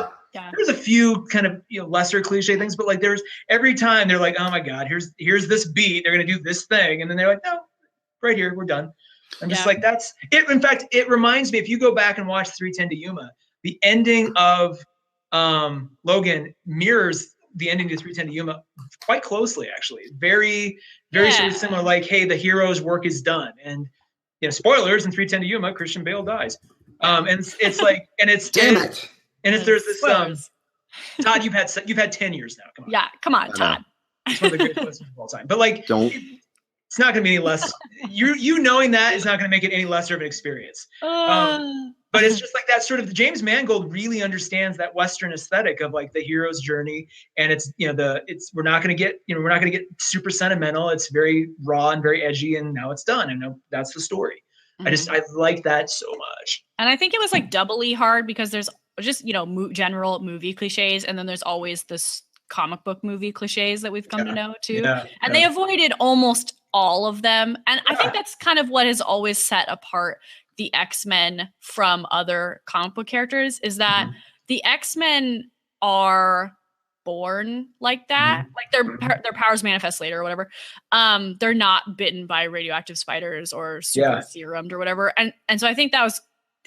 a few kind of lesser cliche things, but like there's every time they're like, oh my God, here's this beat, they're gonna do this thing, and then they're like, no, right here, we're done. I'm just like, that's it. In fact, it reminds me, if you go back and watch 3:10 to Yuma, the ending of Logan mirrors the ending to 3:10 to Yuma quite closely, actually. Very, very sort of similar. Like, hey, the hero's work is done, and spoilers in 3:10 to Yuma, Christian Bale dies. And it's like, and it's Damn it. And it's there's this Spoilers. Todd, you've had 10 years now. Come on. Yeah, come on, Todd. It's one of the greatest lessons of all time. But like, Don't. it's not going to be any less. You knowing that is not going to make it any lesser of an experience. But it's just like that sort of James Mangold really understands that Western aesthetic of like the hero's journey. And it's, we're not going to get super sentimental. It's very raw and very edgy. And now it's done. And that's the story. Mm-hmm. I like that so much. And I think it was like doubly hard because there's just, general movie cliches. And then there's always this comic book movie cliches that we've come to know too. And they avoided almost all of them. And I think that's kind of what has always set apart the X-Men from other comic book characters is that the X-Men are born like that. Like their powers manifest later or whatever. They're not bitten by radioactive spiders or super serumed or whatever. And so I think that was,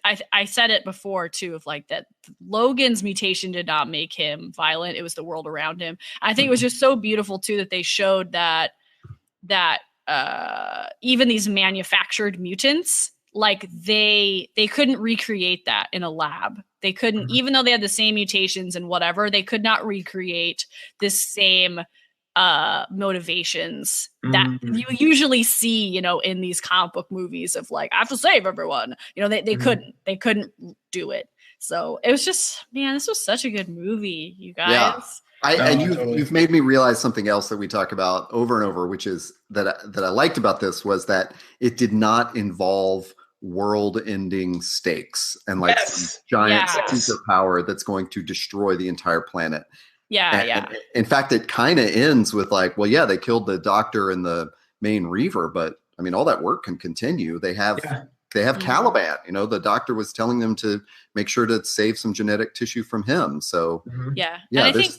I said it before too, of like that Logan's mutation did not make him violent. It was the world around him. I think it was just so beautiful too, that they showed that even these manufactured mutants, like they couldn't recreate that in a lab. They couldn't, even though they had the same mutations and whatever, they could not recreate this same motivations that you usually see, in these comic book movies of like, I have to save everyone. They couldn't do it. So it was just, man, this was such a good movie, you guys. Yeah. You've made me realize something else that we talk about over and over, which is that I liked about this was that it did not involve world-ending stakes and like some giant piece of power that's going to destroy the entire planet. In fact, it kind of ends with like, well, yeah, they killed the Doctor and the main Reaver, but I mean, all that work can continue. They have Caliban. The Doctor was telling them to make sure to save some genetic tissue from him. So and I think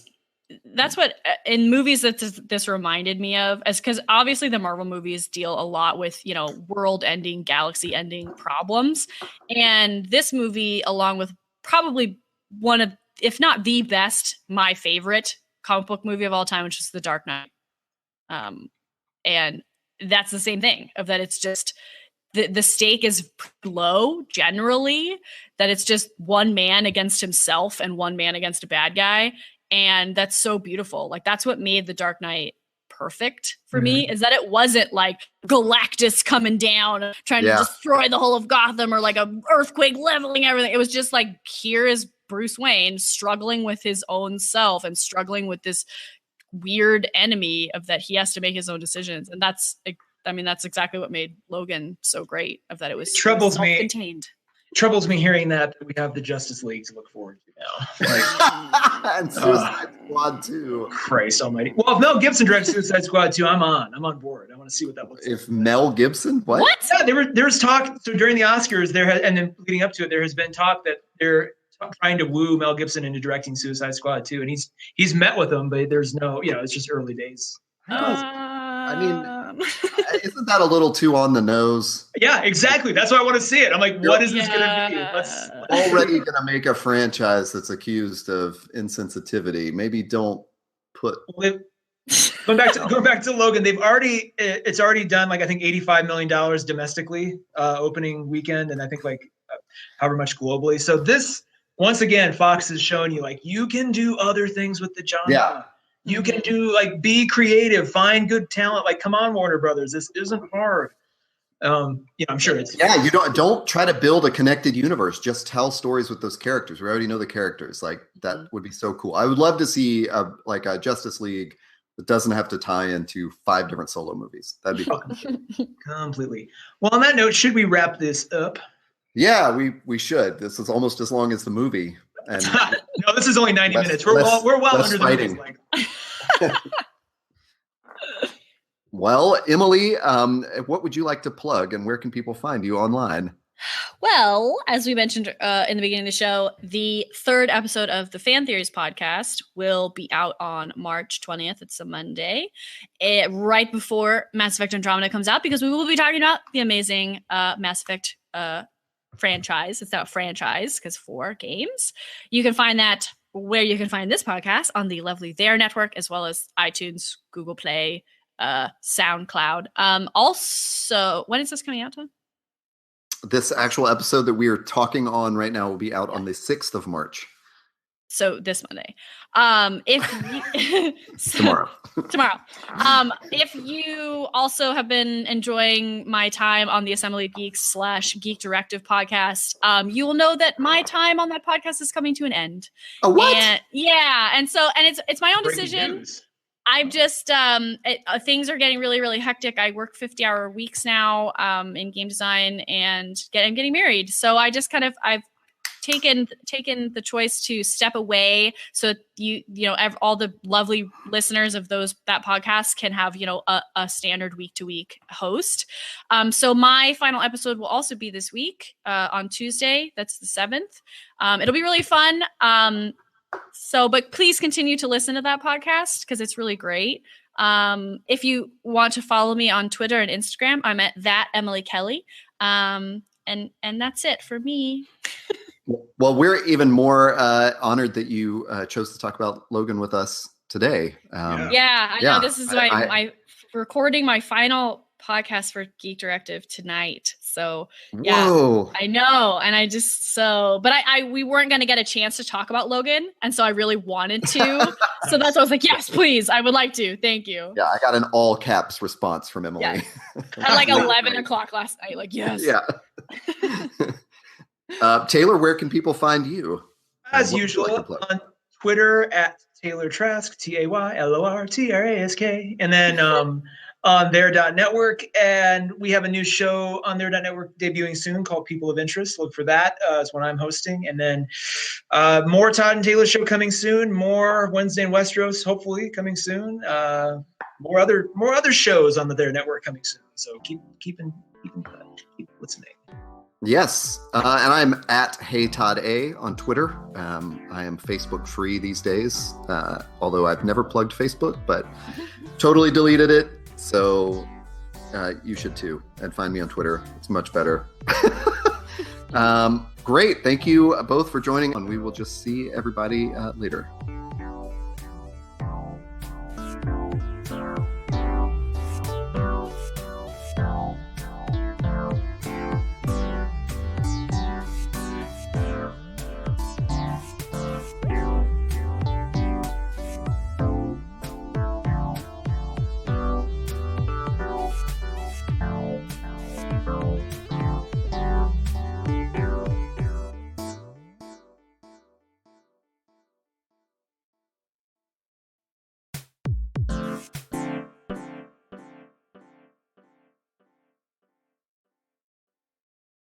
that's what in movies that this reminded me of, as because obviously the Marvel movies deal a lot with world ending, galaxy ending problems, and this movie, along with probably one of, if not the best, my favorite comic book movie of all time, which is The Dark Knight, and that's the same thing of that. It's just the stake is low generally, that it's just one man against himself and one man against a bad guy. And that's so beautiful. Like that's what made The Dark Knight perfect for me, is that it wasn't like Galactus coming down trying to destroy the whole of Gotham or like a earthquake leveling everything. It was just like, here is Bruce Wayne struggling with his own self and struggling with this weird enemy of that he has to make his own decisions. And that's exactly what made Logan so great, of that it was self-contained. Troubles me hearing that we have the Justice League to look forward to now. And Suicide Squad 2. Christ almighty. Well, if Mel Gibson directs Suicide Squad 2, I'm on board. I want to see what that looks like. If Mel Gibson? What? Yeah, there was talk. So during the Oscars, and then leading up to it, there has been talk that they're trying to woo Mel Gibson into directing Suicide Squad 2. And he's met with them, but there's no, it's just early days. I mean, isn't that a little too on the nose? Yeah, exactly. That's why I want to see it. I'm like, what is this going to be? Already going to make a franchise that's accused of insensitivity. Maybe don't put. Going back to Logan, it's already done like I think $85 million domestically opening weekend, and I think like however much globally. So this, once again, Fox is showing you like you can do other things with the genre. Yeah. You can do like be creative, find good talent. Like, come on, Warner Brothers, this isn't hard. I'm sure it's you don't try to build a connected universe. Just tell stories with those characters. We already know the characters. Like that would be so cool. I would love to see a Justice League that doesn't have to tie into 5 different solo movies. That'd be fun. Completely. Well, on that note, should we wrap this up? Yeah, we should. This is almost as long as the movie. And no, this is only 90 minutes. We're well under the movie's length. Well, Emily, what would you like to plug, and where can people find you online? Well, as we mentioned in the beginning of the show, the 3rd episode of the Fan Theories podcast will be out on March 20th. It's a Monday, right before Mass Effect Andromeda comes out, because we will be talking about the amazing Mass Effect franchise. It's not a franchise because 4 games. You can find that where you can find this podcast on the lovely There Network, as well as iTunes, Google Play, SoundCloud. Also, when is this coming out, Todd? this actual episode that we are talking on right now will be out on the 6th of March. So this Monday. Tomorrow. If you also have been enjoying my time on the Assembly of Geeks / Geek Directive podcast, you will know that my time on that podcast is coming to an end. Oh, what? And it's my own decision. News. I've just things are getting really, really hectic. I work 50-hour weeks now in game design, and I'm getting married. So I just I've taken the choice to step away, so all the lovely listeners of that podcast can have a standard week-to-week host. So my final episode will also be this week on Tuesday. That's the 7th. It'll be really fun. But please continue to listen to that podcast because it's really great. If you want to follow me on Twitter and Instagram, I'm at @EmilyKelly. And that's it for me. Well, we're even more honored that you chose to talk about Logan with us today. I know this is my recording my final podcast for Geek Directive tonight. So whoa. I know. And I just we weren't going to get a chance to talk about Logan. And so I really wanted to. So that's why I was like, yes, please. I would like to. Thank you. Yeah. I got an all caps response from Emily. Yes. At 11 o'clock last night. Yes. Yeah. Taylor, where can people find you? As usual, on Twitter at Taylor Trask, TaylorTrask. And then on there.network. And we have a new show on there.network debuting soon called People of Interest. Look for that. It's one I'm hosting. And then more Todd and Taylor show coming soon. More Wednesday in Westeros, hopefully, coming soon. More other shows on the There Network coming soon. So keep listening. Yes. And I'm at HeyToddA on Twitter. I am Facebook free these days, although I've never plugged Facebook, but totally deleted it. So you should too. And find me on Twitter. It's much better. Great. Thank you both for joining. And we will just see everybody later.